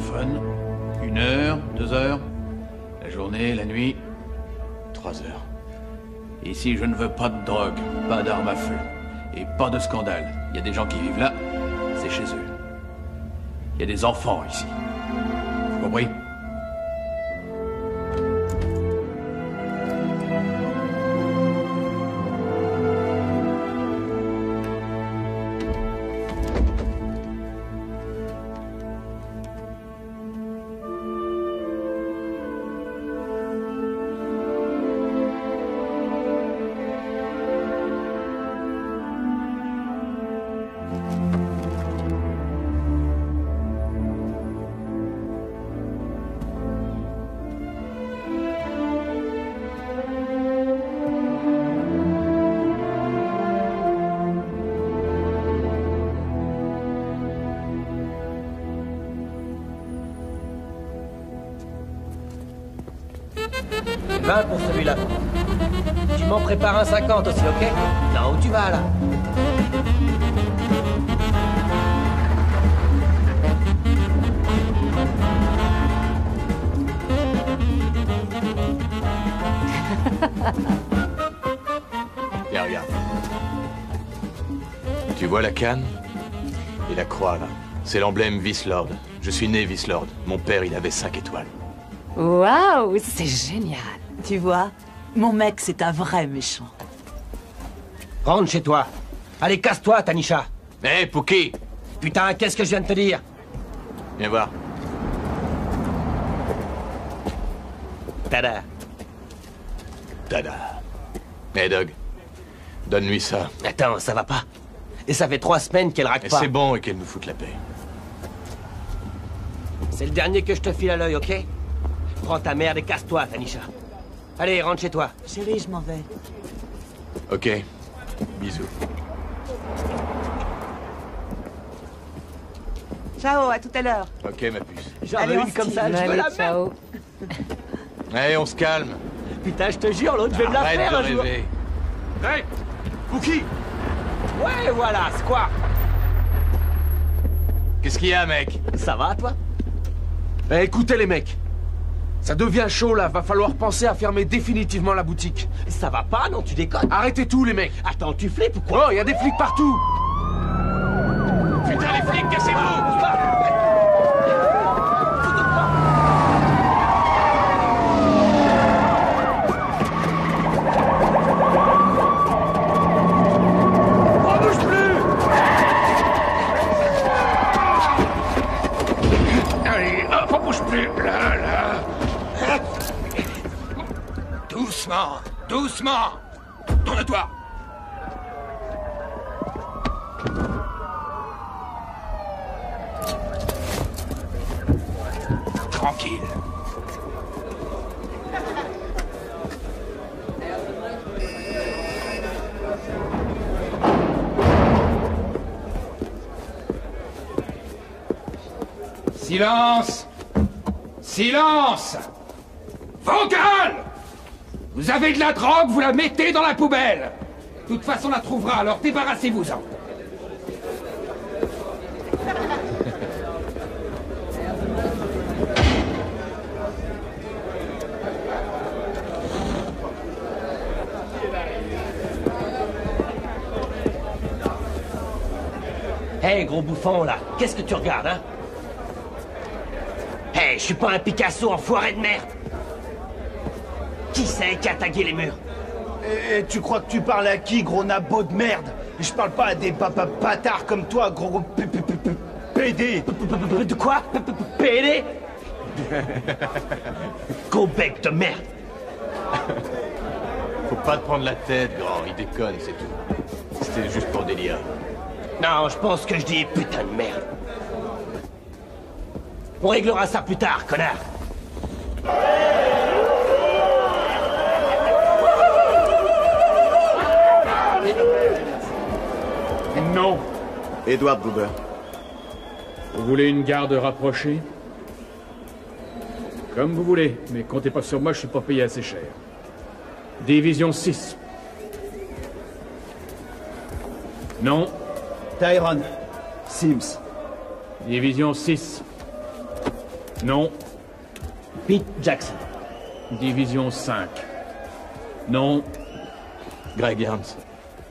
téléphone. 1 heure, 2 heures. La journée, la nuit. 3 heures. Ici, je ne veux pas de drogue, pas d'armes à feu. Et pas de scandale. Il y a des gens qui vivent là, c'est chez eux. Il y a des enfants ici. Vous compris? Pour celui-là. Tu m'en prépares un 50 aussi, ok? Là où tu vas, là. Viens, regarde. Tu vois la canne? Et la croix, là. C'est l'emblème Vice-Lord. Je suis né Vice-Lord. Mon père, il avait 5 étoiles. Waouh, c'est génial. Tu vois, mon mec, c'est un vrai méchant. Rentre chez toi. Allez, casse-toi, Tanisha. Hé, hey, Pookie! Putain, qu'est-ce que je viens de te dire? Viens voir. Tada. Tada. Hé, hey, Doug. Donne-lui ça. Attends, ça va pas. Et ça fait 3 semaines qu'elle raque Et pas. c'est bon et qu'elle nous foute la paix. C'est le dernier que je te file à l'œil, ok? Prends ta merde et casse-toi, Tanisha. Allez, rentre chez toi. Chérie, je m'en vais. Ok. Bisous. Ciao, à tout à l'heure. Ok, ma puce. J'en Allez, veux on une se comme tire. ça, je veux Allez, la même. ciao. Allez, on se calme. Putain, je te jure, l'autre, je vais me la Arrête faire de un jour. rêver. Hey, Pookie! Ouais, voilà, c'est quoi? Qu'est-ce qu'il y a, mec? Ça va, toi? Eh, écoutez les mecs, ça devient chaud là, va falloir penser à fermer définitivement la boutique. Ça va pas, non, tu déconnes? Arrêtez tout les mecs. Attends, tu flippes ou quoi? Oh, il y a des flics partout. Putain, les flics, cassez-vous! On bouge plus. Allez, hop, on bouge plus. Là, là. Doucement, doucement. Tourne-toi. Tranquille. Silence! Silence! Vocal! Vous avez de la drogue, vous la mettez dans la poubelle! De toute façon, on la trouvera, alors débarrassez-vous-en. Hey, gros bouffon, là, qu'est-ce que tu regardes, hein? Hey, je suis pas un Picasso enfoiré de merde! Qui c'est qui a tagué les murs? Et tu crois que tu parles à qui, gros nabo de merde? Je parle pas à des bâtards comme toi, gros PD. De quoi? PD? Gros bec de merde! Faut pas te prendre la tête, grand. Il déconne, c'est tout. C'était juste pour délire. Non, je pense que je dis putain de merde. On réglera ça plus tard, connard. Non. Edward Gruber. Vous voulez une garde rapprochée? Comme vous voulez, mais comptez pas sur moi, je suis pas payé assez cher. Division 6. Non. Tyrone. Sims. Division 6. Non. Pete Jackson. Division 5. Non. Greg Yarns.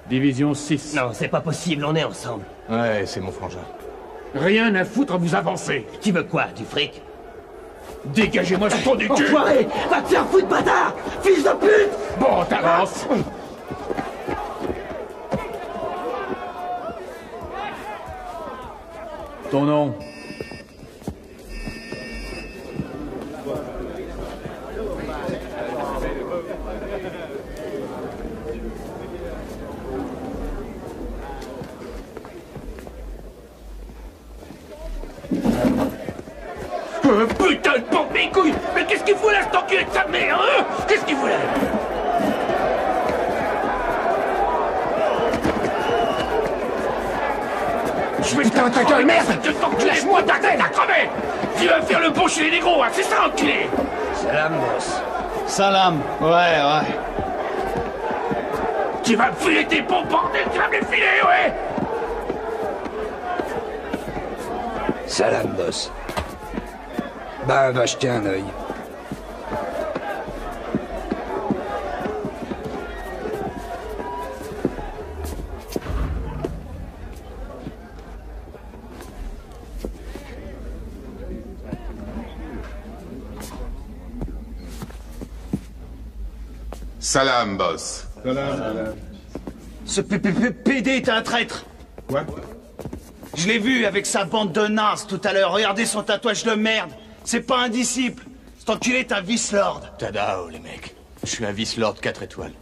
Division 6. Non, c'est pas possible, on est ensemble. Ouais, c'est mon frangin. Rien à foutre, vous avancez. Tu veux quoi, du fric? Dégagez-moi ce trou du cul. Enfoiré! Va te faire foutre, bâtard! Fils de pute! Bon, t'avances. Ton nom? Putain de pompe mes couilles! Mais qu'est-ce qu'il fout là, cet enculé de sa mère, hein? Qu'est-ce qu'il fout là? Je vais putain ta gueule, merde! Lâche-moi ta tête à crever! Tu vas me faire le bon chez les négros, hein? C'est ça, enculé! Salam, boss. Salam. Ouais. Tu vas me filer tes pompes, bordel! Tu vas me les filer, ouais! Salam, boss. Bah, va jeter un œil. Salam, boss. Ce PD est un traître. Quoi? Je l'ai vu avec sa bande de nazes tout à l'heure. Regardez son tatouage de merde. C'est pas un disciple. Cet enculé est un vice-lord. Tadao, les mecs. Je suis un vice-lord 4 étoiles.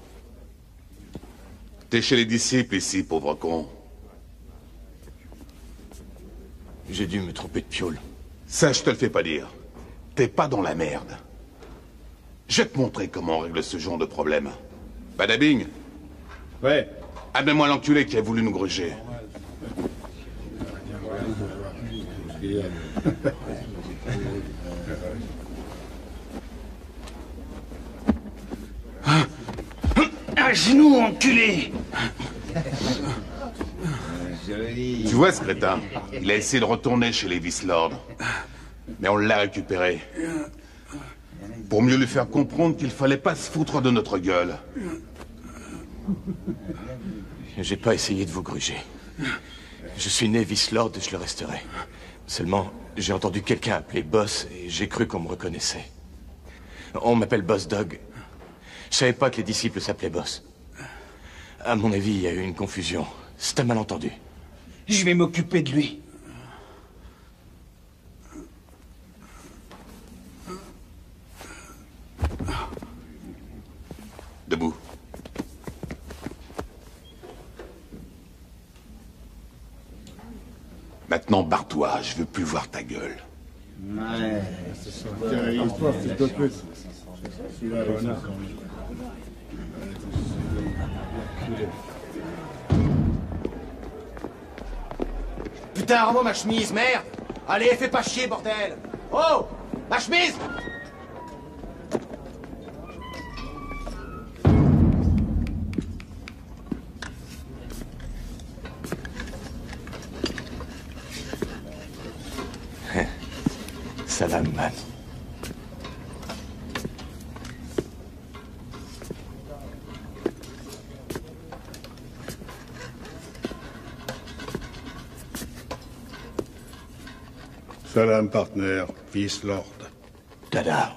T'es chez les disciples ici, pauvre con. J'ai dû me tromper de piole. Ça, je te le fais pas dire. T'es pas dans la merde. Je vais te montrer comment on règle ce genre de problème. Badabing. Ouais. Amène-moi l'enculé qui a voulu nous gruger. Un genou, enculé. Tu vois ce crétin? Il a essayé de retourner chez les vice-lords. Mais on l'a récupéré. Pour mieux lui faire comprendre qu'il fallait pas se foutre de notre gueule. J'ai pas essayé de vous gruger. Je suis né vice-lord et je le resterai. Seulement, j'ai entendu quelqu'un appeler Boss et j'ai cru qu'on me reconnaissait. On m'appelle Boss Dog. Je savais pas que les disciples s'appelaient Boss. À mon avis, il y a eu une confusion. C'est un malentendu. Je vais m'occuper de lui. Debout. Maintenant, barre-toi, je veux plus voir ta gueule. Putain, rends-moi ma chemise, merde! Allez, fais pas chier, bordel! Oh! Ma chemise! Salam, man. Salam, partner, vice-lord. Tadao.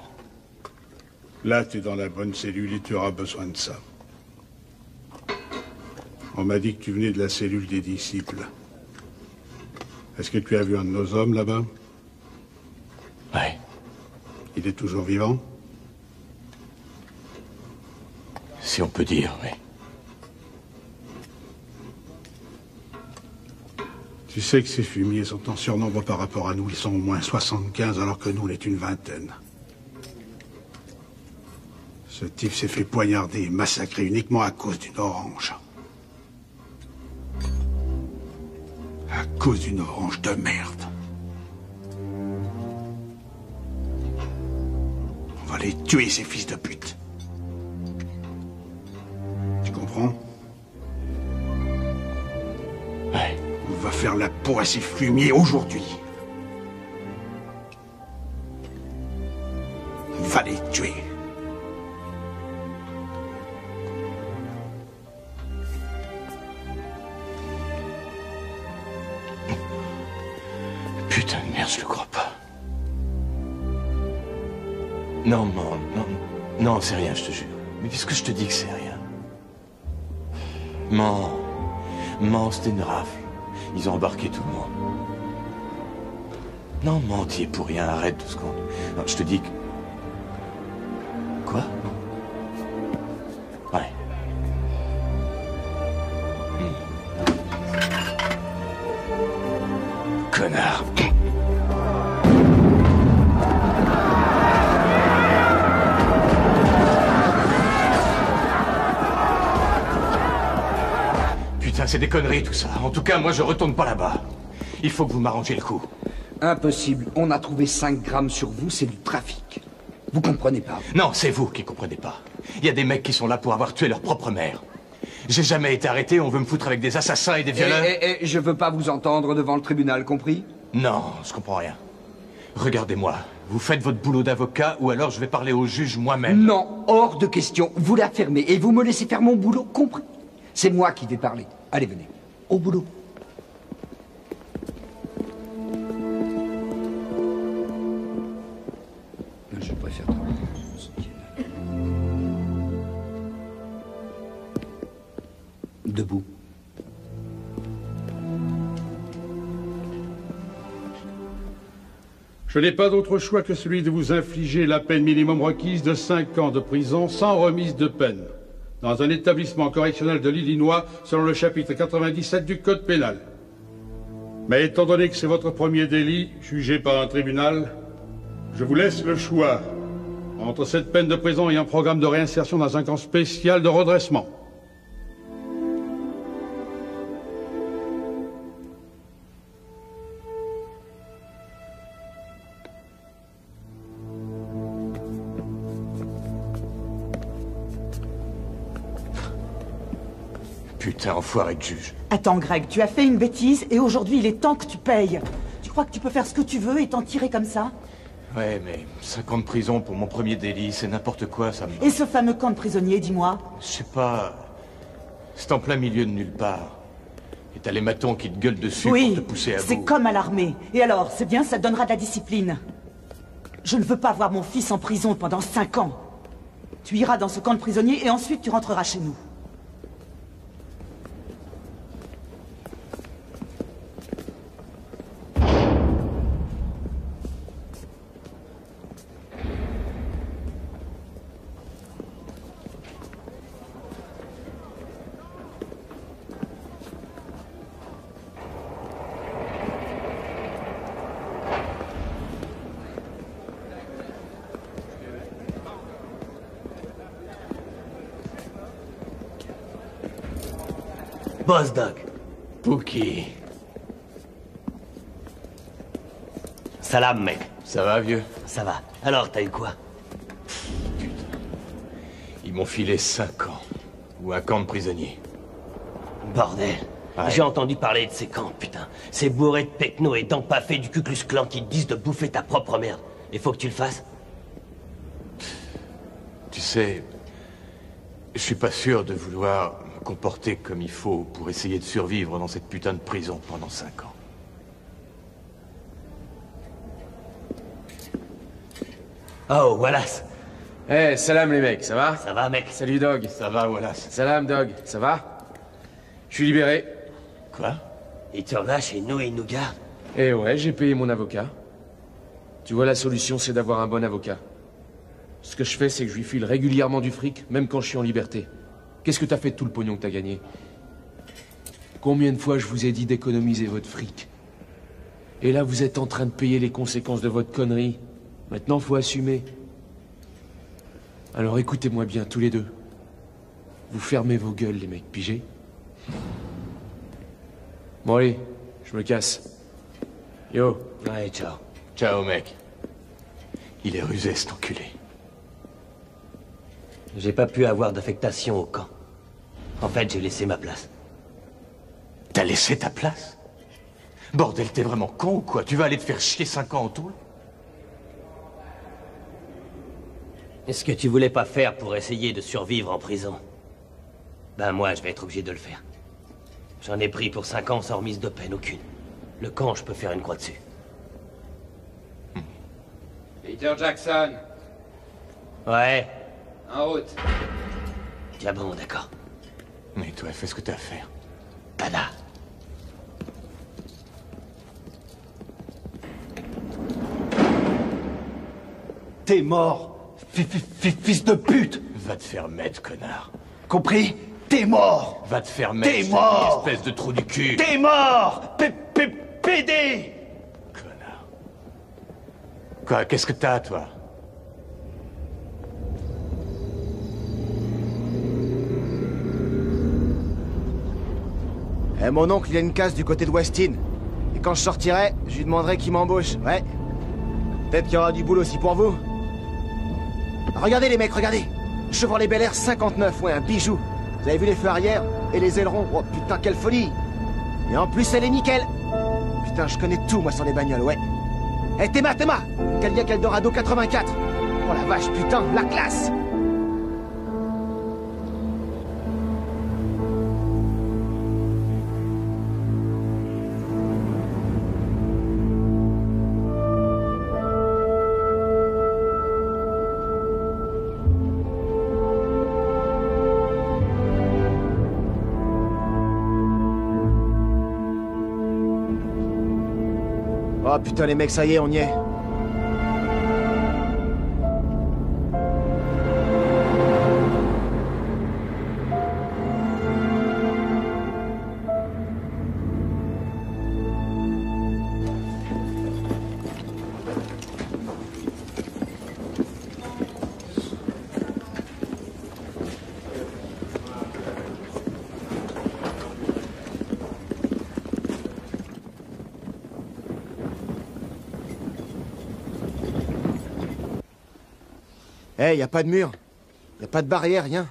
Là, tu es dans la bonne cellule et tu auras besoin de ça. On m'a dit que tu venais de la cellule des disciples. Est-ce que tu as vu un de nos hommes là-bas? Ouais. Il est toujours vivant? Si on peut dire, oui. Tu sais que ces fumiers sont en surnombre par rapport à nous. Ils sont au moins 75 alors que nous, on est une vingtaine. Ce type s'est fait poignarder et massacrer uniquement à cause d'une orange. À cause d'une orange de merde. On va les tuer, ces fils de pute. Tu comprends? Ouais. On va faire la peau à ces fumiers aujourd'hui. Fallait tuer. Putain de merde, je le crois pas. Non, non, non, non, c'est rien, je te jure. Mais puisque je te dis que c'est rien. Man, c'était une rafle. Ils ont embarqué tout le monde. Non, mentier pour rien, arrête 2 secondes. Non, je te dis que... Quoi? Ouais. Connard. Putain, c'est des conneries tout ça. En tout cas, moi je retourne pas là-bas. Il faut que vous m'arrangiez le coup. Impossible. On a trouvé 5 grammes sur vous, c'est du trafic. Vous comprenez pas? Non, c'est vous qui comprenez pas. Il y a des mecs qui sont là pour avoir tué leur propre mère. J'ai jamais été arrêté, on veut me foutre avec des assassins et des violeurs. Je veux pas vous entendre devant le tribunal, compris? Non, je comprends rien. Regardez-moi, vous faites votre boulot d'avocat ou alors je vais parler au juge moi-même. Non, hors de question. Vous la fermez et vous me laissez faire mon boulot, compris? C'est moi qui vais parler. Allez, venez. Au boulot. Je préfère travailler. Debout. Je n'ai pas d'autre choix que celui de vous infliger la peine minimum requise de 5 ans de prison sans remise de peine, dans un établissement correctionnel de l'Illinois, selon le chapitre 97 du Code pénal. Mais étant donné que c'est votre premier délit, jugé par un tribunal, je vous laisse le choix entre cette peine de prison et un programme de réinsertion dans un camp spécial de redressement. Putain, enfoiré de juge. Attends, Greg, tu as fait une bêtise et aujourd'hui, il est temps que tu payes. Tu crois que tu peux faire ce que tu veux et t'en tirer comme ça? Ouais, mais 5 ans de prison pour mon premier délit, c'est n'importe quoi, ça me... Et ce fameux camp de prisonniers, dis-moi? Je sais pas... C'est en plein milieu de nulle part. Et t'as les matons qui te gueulent dessus pour te pousser à bout. C'est comme à l'armée. Et alors, c'est bien, ça te donnera de la discipline. Je ne veux pas voir mon fils en prison pendant 5 ans. Tu iras dans ce camp de prisonniers et ensuite tu rentreras chez nous. Boss Doc. Pookie. Salam, mec. Ça va, vieux? Ça va. Alors, t'as eu quoi? Putain. Ils m'ont filé 5 ans. Ou un camp de prisonniers. Bordel. Ouais. J'ai entendu parler de ces camps, putain. Ces bourrés de pecno et d'empaffés du Ku Klux Klan qui te disent de bouffer ta propre merde. Il faut que tu le fasses. Tu sais... Je suis pas sûr de vouloir me comporter comme il faut pour essayer de survivre dans cette putain de prison pendant 5 ans. Oh, Wallace. Eh, salam les mecs, ça va? Ça va, mec? Salut Dog. Ça va, Wallace? Salam Dog, ça va? Je suis libéré. Quoi? Il te relâche et nous, il nous garde. Eh ouais, j'ai payé mon avocat. Tu vois, la solution, c'est d'avoir un bon avocat. Ce que je fais, c'est que je lui file régulièrement du fric, même quand je suis en liberté. Qu'est-ce que t'as fait de tout le pognon que t'as gagné? Combien de fois je vous ai dit d'économiser votre fric? Et là, vous êtes en train de payer les conséquences de votre connerie. Maintenant, faut assumer. Alors écoutez-moi bien, tous les deux. Vous fermez vos gueules, les mecs, pigés? Bon allez, je me casse. Yo. Ouais, ciao. Ciao, mec. Il est rusé, cet enculé. J'ai pas pu avoir d'affectation au camp. En fait, j'ai laissé ma place. T'as laissé ta place? Bordel, t'es vraiment con ou quoi? Tu vas aller te faire chier 5 ans en tout? Et ce que tu voulais pas faire pour essayer de survivre en prison, ben moi, je vais être obligé de le faire. J'en ai pris pour 5 ans sans remise de peine aucune. Le camp, je peux faire une croix dessus. Peter Jackson, Ouais. en route. Tiens bon, d'accord. Mais toi, fais ce que t'as à faire. Tada. T'es mort, fils de pute. Va te faire mettre, connard. Compris? T'es mort. Va te faire mettre, T'es mort. espèce de trou du cul. T'es mort. PD. Connard. Quoi, qu'est-ce que t'as, toi? Mon oncle, il a une case du côté de Westin. Et quand je sortirai, je lui demanderai qu'il m'embauche, ouais. Peut-être qu'il y aura du boulot aussi pour vous. Regardez les mecs, regardez. Chevrolet Bel Air 59, ouais, un bijou. Vous avez vu les feux arrière et les ailerons? Oh putain, quelle folie. Et en plus, elle est nickel. Putain, je connais tout, moi, sur les bagnoles, ouais. Eh, Théma, Cadillac Eldorado 84. Oh la vache, putain, la classe. Oh putain les mecs, ça y est, on y est. Eh, y a pas de mur. Y a pas de barrière, rien.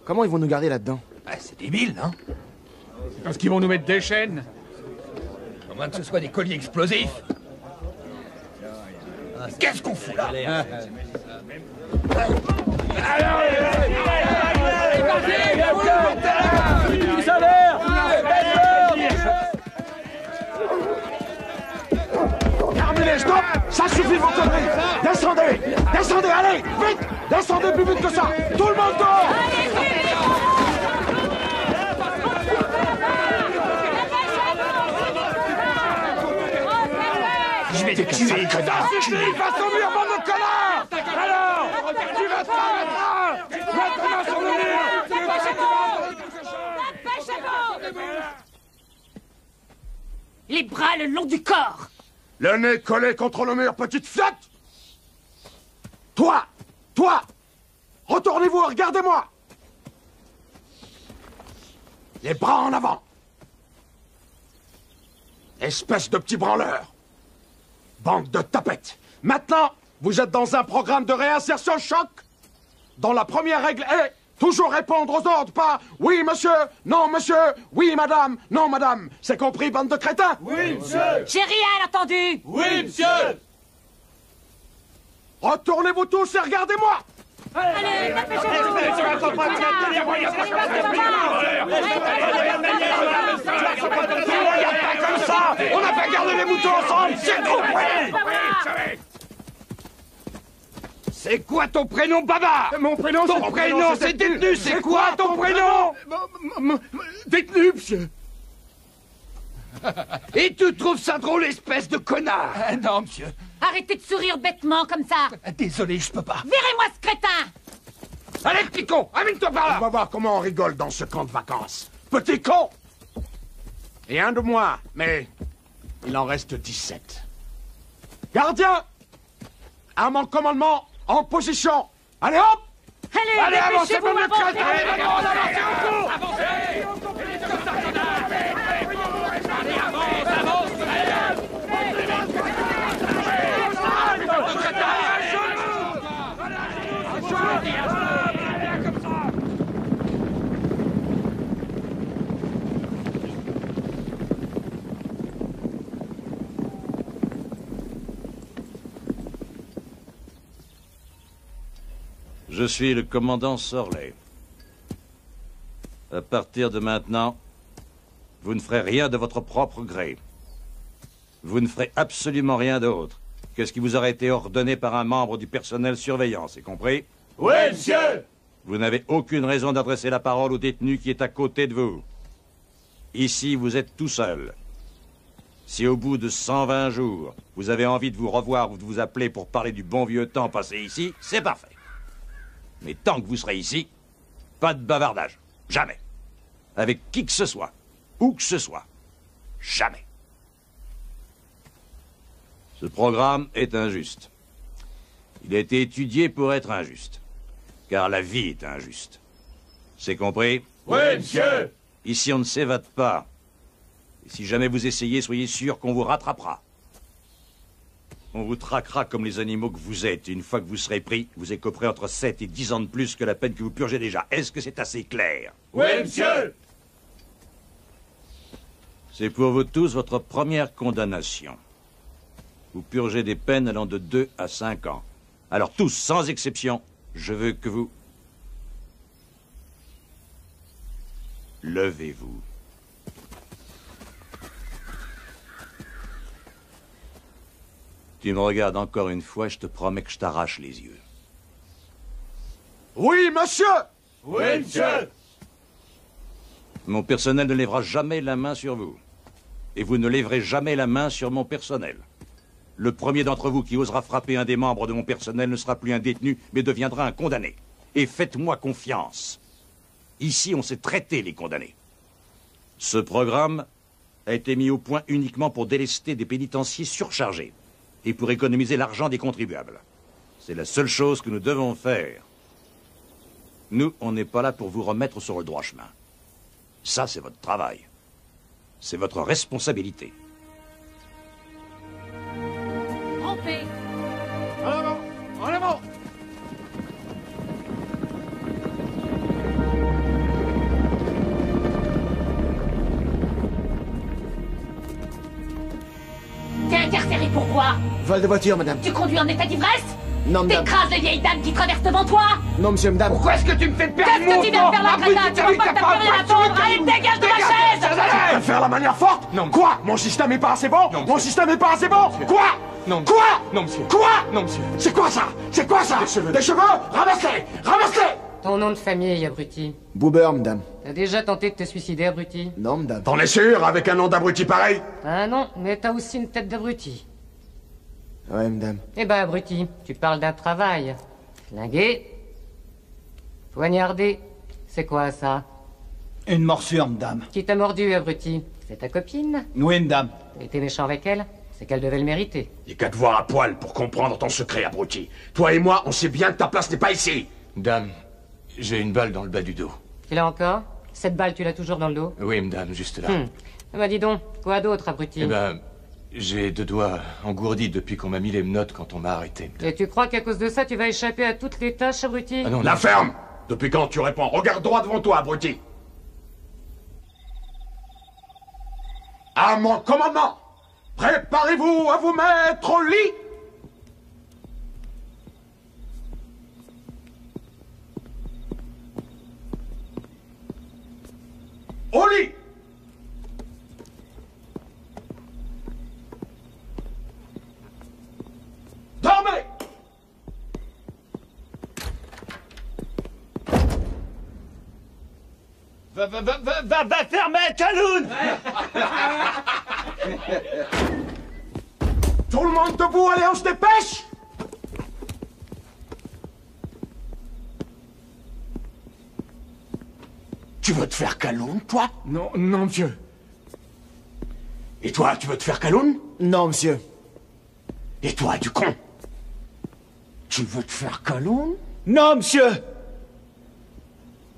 Comment ils vont nous garder là-dedans? Ah, c'est débile, non? C'est parce qu'ils vont nous mettre des chaînes. À moins que ce soit des colliers explosifs. Qu'est-ce qu'on fout là? Terminé, stop. Ça suffit vos conneries. Descendez, allez, vite. Descendez plus vite que ça. Tout le monde dort. Je vais te tuer, connard! Face au mur, bande de connards! Alors, tu vas te faire maintenant sur le mur! Les bras le long du corps. Le nez collé contre le mur, petite flotte! Toi! Retournez-vous, regardez-moi! Les bras en avant! Espèce de petit branleur! Bande de tapettes! Maintenant, vous êtes dans un programme de réinsertion choc, dont la première règle est toujours répondre aux ordres, pas « Oui, monsieur »,« Non, monsieur »,« Oui, madame »,« Non, madame ». C'est compris, bande de crétins? Oui, monsieur. J'ai rien entendu. Oui, monsieur. Retournez-vous tous et regardez-moi! Allez, dépêchez-vous. Comme ça, on n'a pas gardé les moutons ensemble, c'est compris! C'est quoi ton prénom, baba? Mon prénom, c'est... Ton prénom, c'est détenu, c'est quoi ton prénom? Détenu, monsieur. Et tu trouves ça drôle, espèce de connard? Non, monsieur. Arrêtez de sourire bêtement comme ça. Désolé, je peux pas. Virez-moi ce crétin. Allez, petit con, amène-toi par là! On va voir comment on rigole dans ce camp de vacances. Petit con! Et un de moi, mais il en reste 17. Gardien! Arme en commandement, en position. Allez hop! Allez, avancez, dépêchez-vous, bande de avancez. crétins! Allez, avancez au cours! Je suis le commandant Sorley. À partir de maintenant, vous ne ferez rien de votre propre gré. Vous ne ferez absolument rien d'autre que ce qui vous aurait été ordonné par un membre du personnel surveillant, c'est compris? Oui, monsieur! Vous n'avez aucune raison d'adresser la parole au détenu qui est à côté de vous. Ici, vous êtes tout seul. Si au bout de 120 jours, vous avez envie de vous revoir ou de vous appeler pour parler du bon vieux temps passé ici, c'est parfait. Mais tant que vous serez ici, pas de bavardage. Jamais. Avec qui que ce soit. Où que ce soit. Jamais. Ce programme est injuste. Il a été étudié pour être injuste. Car la vie est injuste. C'est compris? Oui, monsieur! Ici, on ne s'évade pas. Et si jamais vous essayez, soyez sûr qu'on vous rattrapera. On vous traquera comme les animaux que vous êtes. Et une fois que vous serez pris, vous écoperez entre 7 et 10 ans de plus que la peine que vous purgez déjà. Est-ce que c'est assez clair? Oui, monsieur! C'est pour vous tous votre première condamnation. Vous purgez des peines allant de 2 à 5 ans. Alors tous, sans exception, je veux que vous... Levez-vous. Tu me regardes encore une fois, je te promets que je t'arrache les yeux. Oui, monsieur! Oui, monsieur! Mon personnel ne lèvera jamais la main sur vous. Et vous ne lèverez jamais la main sur mon personnel. Le premier d'entre vous qui osera frapper un des membres de mon personnel ne sera plus un détenu, mais deviendra un condamné. Et faites-moi confiance. Ici, on sait traiter les condamnés. Ce programme a été mis au point uniquement pour délester des pénitenciers surchargés et pour économiser l'argent des contribuables. C'est la seule chose que nous devons faire. Nous, on n'est pas là pour vous remettre sur le droit chemin. Ça, c'est votre travail. C'est votre responsabilité. Rampez! En avant! En avant! T'es incarcéré pourquoi? Vol de voiture, madame. Tu conduis en état d'ivresse? Non, madame. T'écrases les vieilles dames qui traversent devant toi? Non, monsieur, madame. Pourquoi est-ce que tu me fais perdre Qu'est-ce que tu viens de faire là, crétin? Tu vois pas que t'as plus rien à attendre? Allez, dégage de ma chaise! Tu veux faire la manière forte? Non. Quoi? Mon système est pas assez bon? Non, Mon système est pas assez bon? Monsieur. Quoi? Non. Quoi? Non, monsieur. Quoi? Non, monsieur. C'est quoi ça? C'est quoi ça? Des cheveux. Des cheveux? Ramasse-les! Ramasse-les! Ton nom de famille, abruti. Boober, madame. T'as déjà tenté de te suicider, abruti? Non, madame. T'en es sûr, avec un nom d'abruti pareil? Ah non, mais t'as aussi une tête d'abruti. Ouais, madame. Eh ben, abruti, tu parles d'un travail. Flingué. Poignardé. C'est quoi, ça? Une morsure, madame. Qui t'a mordu, abruti? C'est ta copine? Oui, madame. T'as été méchant avec elle? C'est qu'elle devait le mériter. Y'a qu'à te voir à poil pour comprendre ton secret, abruti. Toi et moi, on sait bien que ta place n'est pas ici. Dame, j'ai une balle dans le bas du dos. Tu l'as encore? Cette balle, tu l'as toujours dans le dos? Oui, madame, juste là. Bah dis donc, quoi d'autre, abruti? Eh ben, j'ai 2 doigts engourdis depuis qu'on m'a mis les menottes quand on m'a arrêté. Et tu crois qu'à cause de ça, tu vas échapper à toutes les tâches, abruti? Ah non, La ferme! Depuis quand tu réponds? Regarde droit devant toi, abruti. À mon commandement, préparez-vous à vous mettre au lit. Au lit. Dormez. Va fermer, Kaloun! Tout le monde debout, allez, on se dépêche! Tu veux te faire Kaloun, toi? Non, non, monsieur. Et toi, tu veux te faire Kaloun? Non, monsieur. Et toi, du con? Tu veux te faire Kaloun? Non, monsieur!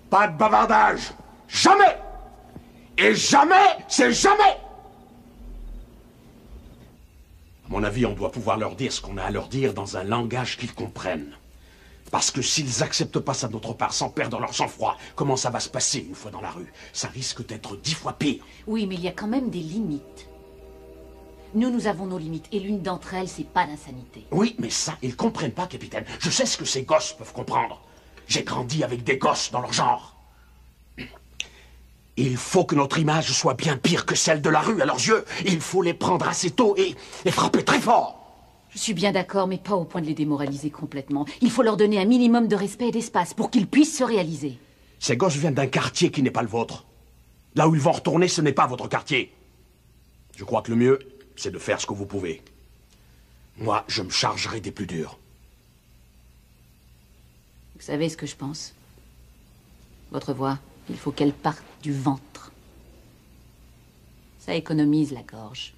Pas de bavardage! Jamais! Et jamais, c'est jamais! À mon avis, on doit pouvoir leur dire ce qu'on a à leur dire dans un langage qu'ils comprennent. Parce que s'ils acceptent pas ça de notre part sans perdre leur sang-froid, comment ça va se passer une fois dans la rue? Ça risque d'être 10 fois pire. Oui, mais il y a quand même des limites. Nous avons nos limites, et l'une d'entre elles, c'est pas l'insanité. Oui, mais ça, ils comprennent pas, capitaine. Je sais ce que ces gosses peuvent comprendre. J'ai grandi avec des gosses dans leur genre. Il faut que notre image soit bien pire que celle de la rue à leurs yeux. Il faut les prendre assez tôt et les frapper très fort. Je suis bien d'accord, mais pas au point de les démoraliser complètement. Il faut leur donner un minimum de respect et d'espace pour qu'ils puissent se réaliser. Ces gosses viennent d'un quartier qui n'est pas le vôtre. Là où ils vont retourner, ce n'est pas votre quartier. Je crois que le mieux, c'est de faire ce que vous pouvez. Moi, je me chargerai des plus durs. Vous savez ce que je pense? Votre voix, il faut qu'elle parte du ventre. Ça économise la gorge.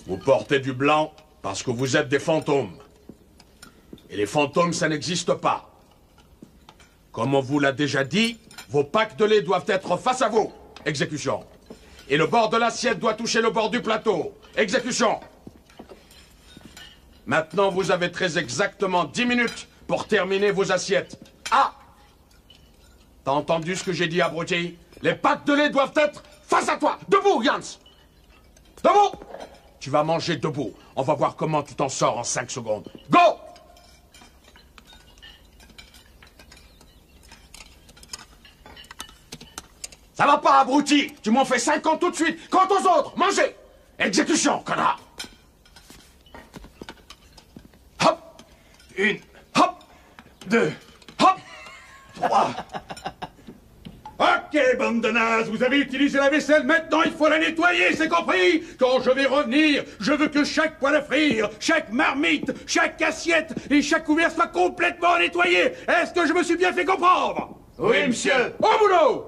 Vous portez du blanc parce que vous êtes des fantômes. Et les fantômes, ça n'existe pas. Comme on vous l'a déjà dit, vos packs de lait doivent être face à vous. Exécution. Et le bord de l'assiette doit toucher le bord du plateau. Exécution. Maintenant, vous avez très exactement 10 minutes pour terminer vos assiettes. Ah! T'as entendu ce que j'ai dit, abruti? Les packs de lait doivent être face à toi. Debout, Jans. Debout! Tu vas manger debout. On va voir comment tu t'en sors en 5 secondes. Go! Ça va pas, abruti! Tu m'en fais 50 tout de suite! Quant aux autres, mangez! Exécution, connard! Hop! 1, hop! 2, hop! 3. Ok, bande de nazes, vous avez utilisé la vaisselle, maintenant il faut la nettoyer, c'est compris? Quand je vais revenir, je veux que chaque poêle à frire, chaque marmite, chaque assiette et chaque couvert soit complètement nettoyé. Est-ce que je me suis bien fait comprendre? Oui, monsieur. Au boulot!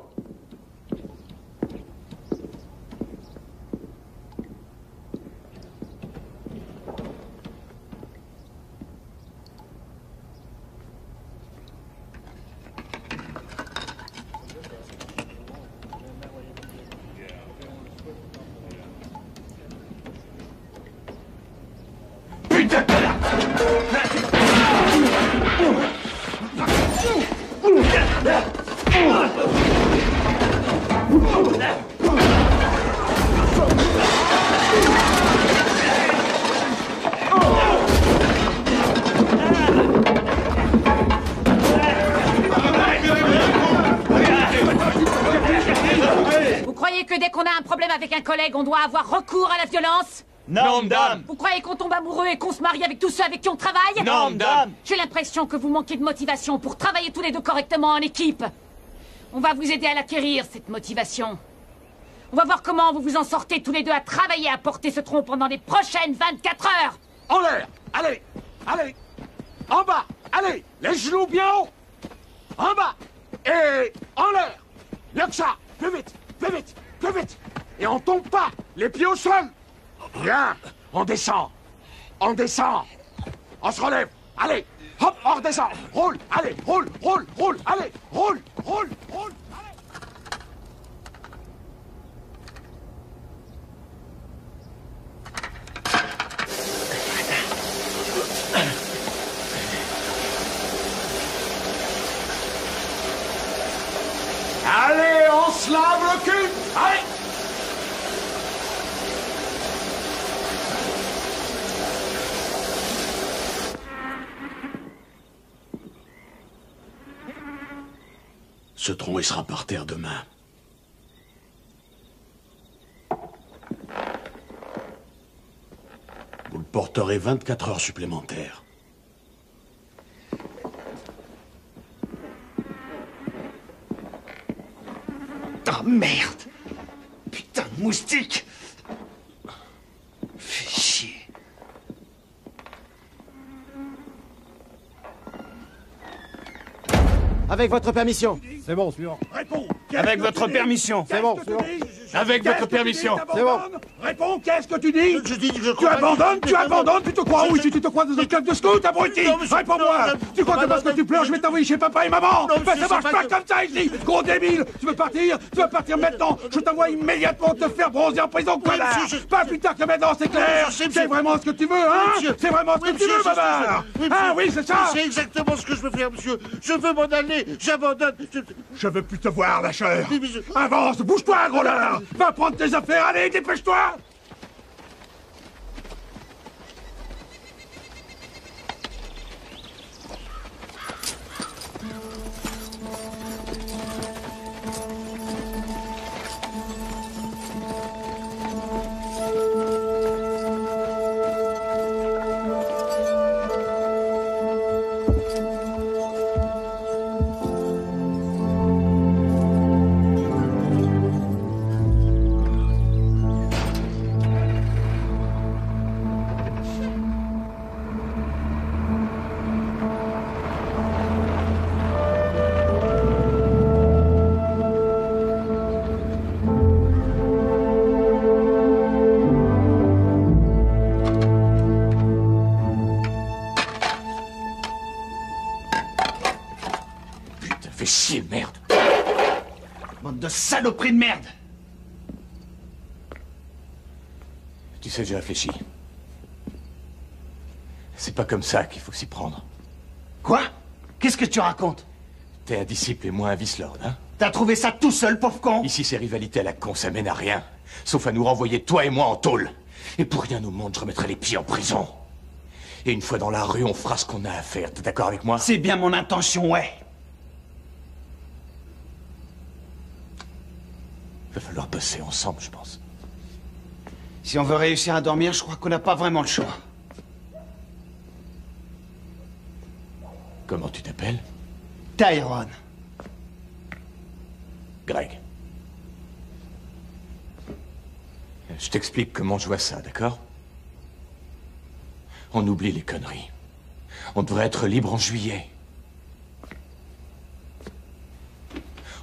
Vous croyez que dès qu'on a un problème avec un collègue, on doit avoir recours à la violence? Non, madame. Vous croyez qu'on tombe amoureux et qu'on se marie avec tous ceux avec qui on travaille? Non, madame. J'ai l'impression que vous manquez de motivation pour travailler tous les deux correctement en équipe. On va vous aider à l'acquérir, cette motivation. On va voir comment vous vous en sortez tous les deux à travailler à porter ce tronc pendant les prochaines 24 heures. En l'air! Allez! Allez! En bas! Allez! Les genoux bien haut! En bas! Et en l'air! Mieux que ça! Plus vite! Plus vite! Plus vite! Et on tombe pas! Les pieds au sol! Bien! On descend! On descend! On se relève! Allez! Hop! On redescend! Roule! Allez! Roule! Roule! Roule! Allez! Roule! Roule! Roule! Allez, on se lave le cul! Allez! Ce tronc, il sera par terre demain. Vous le porterez 24 heures supplémentaires. Ah, merde! Putain de moustique! Fais chier. Avec votre permission. C'est bon, suivant. Réponds! Avec votre permission. C'est bon, suivant. Avec votre permission. C'est bon. Réponds, qu'est-ce que tu dis? Je dis que je Tu abandonnes, tu abandonnes, tu te crois où? Tu te crois dans un club de scout, abruti? Réponds-moi! Tu crois que parce que tu pleures, je vais t'envoyer chez papa et maman? Ben ça marche pas comme ça ici! Gros débile! Tu veux partir? Tu veux partir maintenant? Je t'envoie immédiatement te faire bronzer en prison, connard! Pas plus tard que maintenant, c'est clair! C'est vraiment ce que tu veux, hein? C'est vraiment ce que tu veux, bavard! Ah oui, c'est ça! C'est exactement ce que je veux faire, monsieur. Je veux m'en aller. J'abandonne. Je veux plus te voir, lâcheur. Avance, bouge-toi, gros leurre. Va prendre tes affaires, allez, dépêche-toi. Fais chier, merde. Bande de saloperies de merde. Tu sais, j'ai réfléchi. C'est pas comme ça qu'il faut s'y prendre. Quoi? Qu'est-ce que tu racontes? T'es un disciple et moi un vice-lord, hein? T'as trouvé ça tout seul, pauvre con? Ici, ces rivalités à la con, ça mène à rien. Sauf à nous renvoyer, toi et moi, en tôle. Et pour rien au monde, je remettrai les pieds en prison. Et une fois dans la rue, on fera ce qu'on a à faire. T'es d'accord avec moi? C'est bien mon intention, ouais. Va falloir bosser ensemble, je pense. Si on veut réussir à dormir, je crois qu'on n'a pas vraiment le choix. Comment tu t'appelles? Tyrone. Greg. Je t'explique comment je vois ça, d'accord? On oublie les conneries. On devrait être libre en juillet.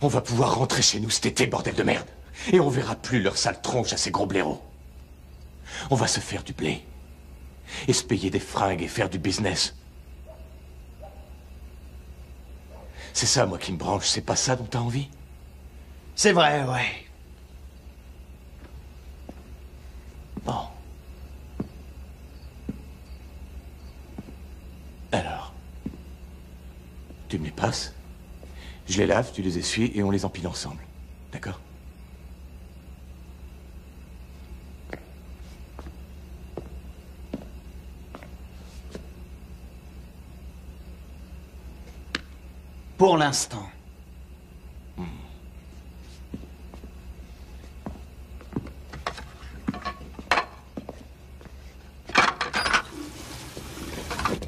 On va pouvoir rentrer chez nous cet été, bordel de merde. Et on verra plus leur sale tronche à ces gros blaireaux. On va se faire du blé. Et se payer des fringues et faire du business. C'est ça, moi, qui me branche. C'est pas ça dont t'as envie? C'est vrai, ouais. Bon. Alors. Tu me les passes? Je les lave, tu les essuies et on les empile ensemble. D'accord? Pour l'instant.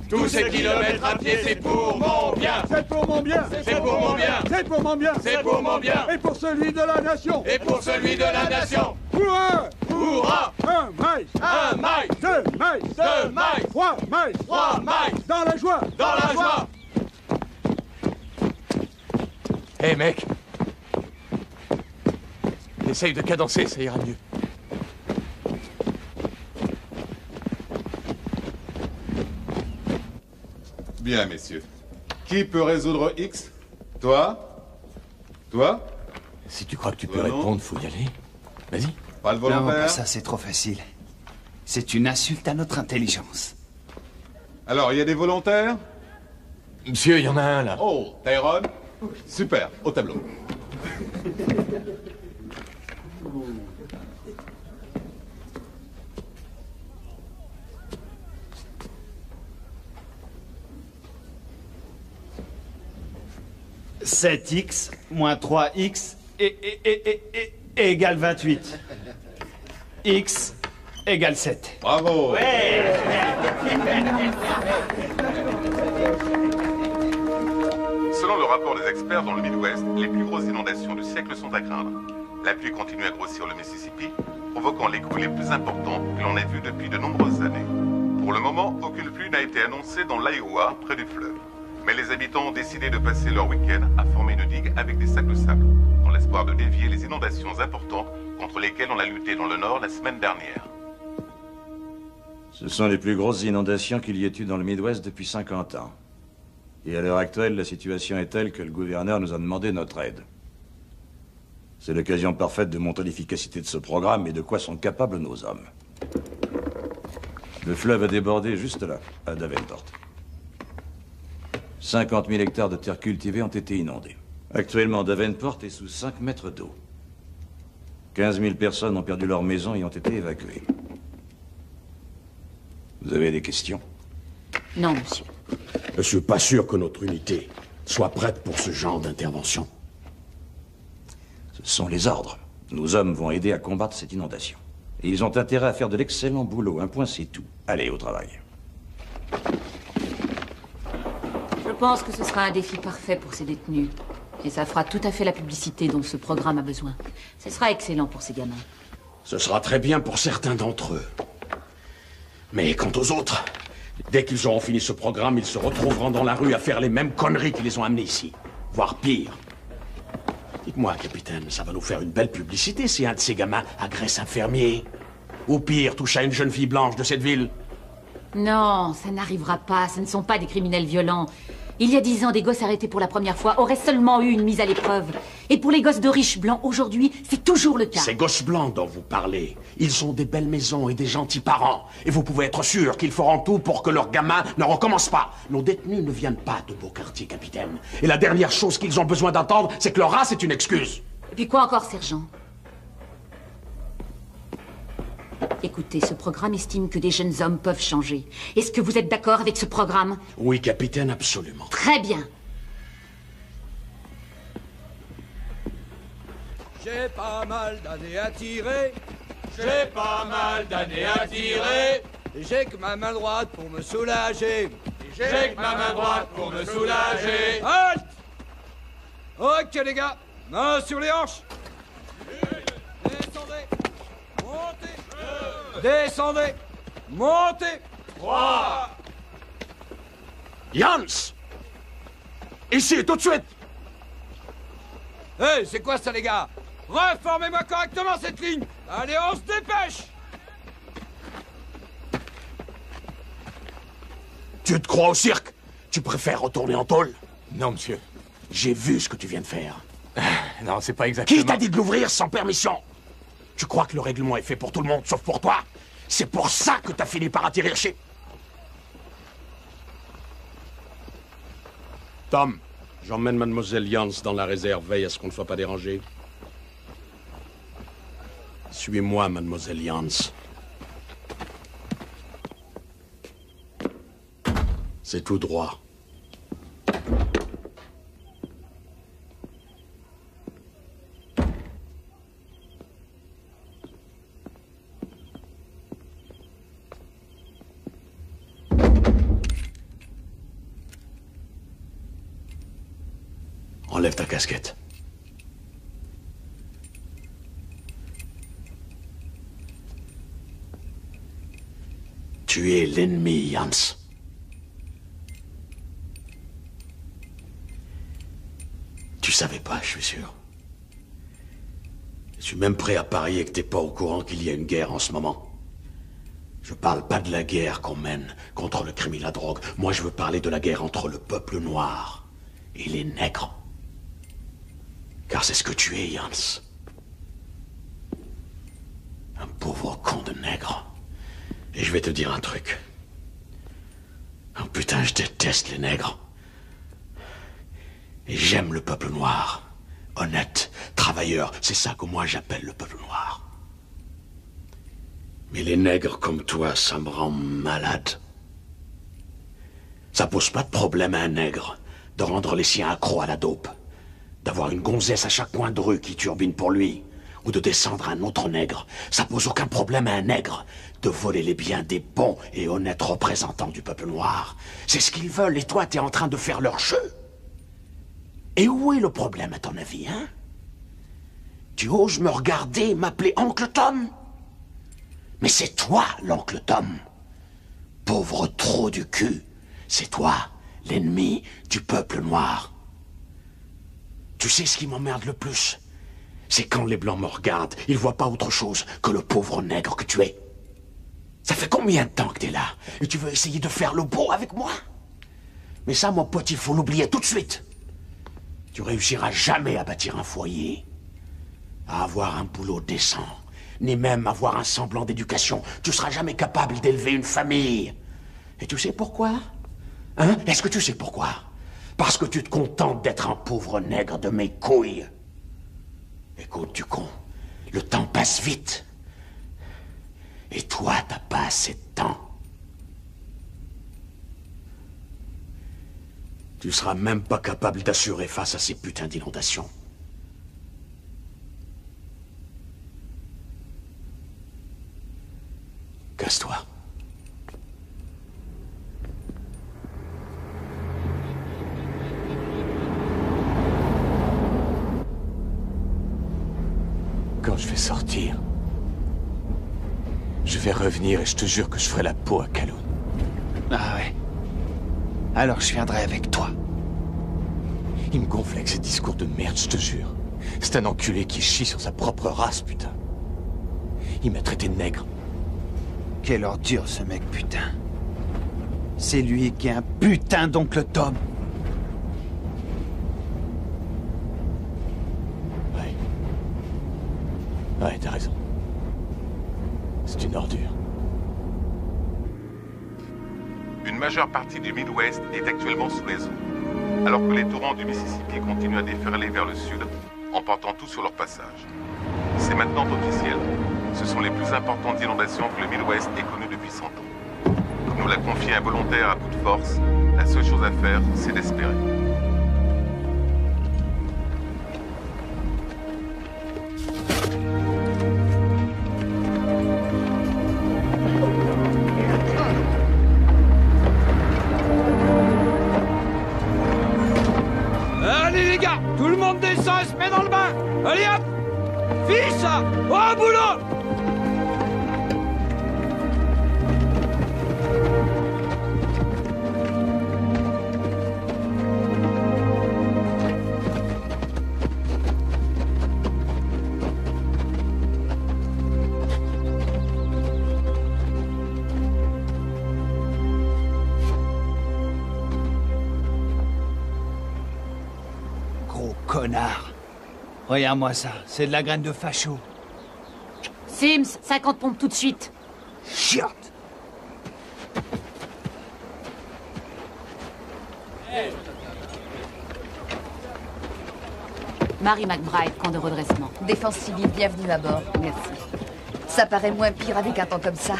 Tous ces kilomètres à pied, c'est pour mon bien. C'est pour mon bien. C'est pour mon bien. C'est pour mon bien. C'est pour mon bien. Et pour celui de la nation. Et pour celui de la nation. Hurrah! Hurrah! Un maïs. Un maïs. Deux maïs. Deux maïs. Trois maïs. Trois maïs. Dans la joie. Dans la joie. Hé, mec. Essaye de cadencer, ça ira mieux. Bien, messieurs. Qui peut résoudre X? Toi? Toi? Si tu crois que tu peux répondre, faut y aller. Vas-y. Pas de Non, volontaire? ça c'est trop facile. C'est une insulte à notre intelligence. Alors, il y a des volontaires? Monsieur, il y en a un, là. Oh, Tyrone? Super, au tableau. « 7x moins 3x égale 28. X égale 7. Bravo! Ouais. Selon le rapport des experts dans le Midwest, les plus grosses inondations du siècle sont à craindre. La pluie continue à grossir le Mississippi, provoquant les crues les plus importantes que l'on ait vues depuis de nombreuses années. Pour le moment, aucune pluie n'a été annoncée dans l'Iowa, près du fleuve. Mais les habitants ont décidé de passer leur week-end à former une digue avec des sacs de sable, dans l'espoir de dévier les inondations importantes contre lesquelles on a lutté dans le Nord la semaine dernière. Ce sont les plus grosses inondations qu'il y ait eu dans le Midwest depuis 50 ans. Et à l'heure actuelle, la situation est telle que le gouverneur nous a demandé notre aide. C'est l'occasion parfaite de montrer l'efficacité de ce programme et de quoi sont capables nos hommes. Le fleuve a débordé juste là, à Davenport. 50 000 hectares de terre cultivée ont été inondés. Actuellement, Davenport est sous 5 mètres d'eau. 15 000 personnes ont perdu leur maison et ont été évacuées. Vous avez des questions? Non, monsieur. Je suis pas sûr que notre unité soit prête pour ce genre d'intervention. Ce sont les ordres. Nos hommes vont aider à combattre cette inondation. Et ils ont intérêt à faire de l'excellent boulot. Un point, c'est tout. Allez, au travail. Je pense que ce sera un défi parfait pour ces détenus. Et ça fera tout à fait la publicité dont ce programme a besoin. Ce sera excellent pour ces gamins. Ce sera très bien pour certains d'entre eux. Mais quant aux autres, dès qu'ils auront fini ce programme, ils se retrouveront dans la rue à faire les mêmes conneries qui les ont amenés ici. Voire pire. Dites-moi, capitaine, ça va nous faire une belle publicité si un de ces gamins agresse un fermier. Ou pire, touche à une jeune fille blanche de cette ville. Non, ça n'arrivera pas. Ce ne sont pas des criminels violents. Il y a 10 ans, des gosses arrêtés pour la première fois auraient seulement eu une mise à l'épreuve. Et pour les gosses de riches blancs, aujourd'hui, c'est toujours le cas. Ces gosses blancs dont vous parlez, ils ont des belles maisons et des gentils parents. Et vous pouvez être sûr qu'ils feront tout pour que leurs gamins ne recommencent pas. Nos détenus ne viennent pas de beaux quartiers, capitaine. Et la dernière chose qu'ils ont besoin d'entendre, c'est que leur race est une excuse. Et puis quoi encore, sergent? Écoutez, ce programme estime que des jeunes hommes peuvent changer. Est-ce que vous êtes d'accord avec ce programme? Oui, capitaine, absolument. Très bien. J'ai pas mal d'années à tirer. J'ai pas mal d'années à tirer. Et j'ai que ma main droite pour me soulager. J'ai que ma main droite pour me soulager. Halt! Ok, les gars. Main sur les hanches. Descendez. Montez. Descendez. Montez. 3. Jans! Ici, tout de suite! Hé, c'est quoi ça, les gars? Reformez-moi correctement cette ligne. Allez, on se dépêche. Tu te crois au cirque? Tu préfères retourner en tôle? Non, monsieur. J'ai vu ce que tu viens de faire. Non, c'est pas exactement... Qui t'a dit de l'ouvrir sans permission? Tu crois que le règlement est fait pour tout le monde, sauf pour toi? C'est pour ça que t'as fini par atterrir chez... Tom, j'emmène mademoiselle Jans dans la réserve. Veille à ce qu'on ne soit pas dérangé. Suis-moi, mademoiselle Jans. C'est tout droit. Enlève ta casquette. Tu es l'ennemi, Jans. Tu savais pas, je suis sûr. Je suis même prêt à parier que t'es pas au courant qu'il y a une guerre en ce moment. Je parle pas de la guerre qu'on mène contre le crime et la drogue. Moi, je veux parler de la guerre entre le peuple noir et les nègres. Car c'est ce que tu es, Jans. Un pauvre con de nègre. Et je vais te dire un truc. Oh putain, je déteste les nègres. Et j'aime le peuple noir. Honnête, travailleur, c'est ça que moi j'appelle le peuple noir. Mais les nègres comme toi, ça me rend malade. Ça pose pas de problème à un nègre de rendre les siens accros à la dope. D'avoir une gonzesse à chaque coin de rue qui turbine pour lui, ou de descendre un autre nègre. Ça pose aucun problème à un nègre de voler les biens des bons et honnêtes représentants du peuple noir. C'est ce qu'ils veulent, et toi, t'es en train de faire leur jeu. Et où est le problème, à ton avis, hein? Tu oses me regarder et m'appeler Oncle Tom? Mais c'est toi, l'Oncle Tom. Pauvre trou du cul. C'est toi, l'ennemi du peuple noir. Tu sais ce qui m'emmerde le plus? C'est quand les Blancs me regardent, ils voient pas autre chose que le pauvre nègre que tu es. Ça fait combien de temps que t'es là? Et tu veux essayer de faire le beau avec moi? Mais ça, mon pote, il faut l'oublier tout de suite. Tu réussiras jamais à bâtir un foyer, à avoir un boulot décent, ni même avoir un semblant d'éducation. Tu seras jamais capable d'élever une famille. Et tu sais pourquoi? Hein? Est-ce que tu sais pourquoi? Parce que tu te contentes d'être un pauvre nègre de mes couilles. Écoute, du con, le temps passe vite. Et toi, t'as pas assez de temps. Tu seras même pas capable d'assurer face à ces putains d'inondations. Casse-toi. Quand je vais sortir, je vais revenir et je te jure que je ferai la peau à Kaloun. Ah ouais. Alors je viendrai avec toi. Il me gonfle avec ses discours de merde, je te jure. C'est un enculé qui chie sur sa propre race, putain. Il m'a traité de nègre. Quelle ordure ce mec, putain. C'est lui qui est un putain d'oncle Tom. Ouais, t'as raison. C'est une ordure. Une majeure partie du Midwest est actuellement sous les eaux, alors que les torrents du Mississippi continuent à déferler vers le sud, emportant tout sur leur passage. C'est maintenant officiel. Ce sont les plus importantes inondations que le Midwest ait connues depuis 100 ans. Comme nous l'a confié un volontaire à bout de force, la seule chose à faire, c'est d'espérer. Allez les gars, tout le monde descend et se met dans le bain. Allez hop, fiche, au boulot. Connard. Regarde-moi ça, c'est de la graine de facho. Sims, 50 pompes tout de suite. Chiotte. Mary McBride, camp de redressement. Défense civile, bienvenue à bord. Merci. Ça paraît moins pire avec un temps comme ça.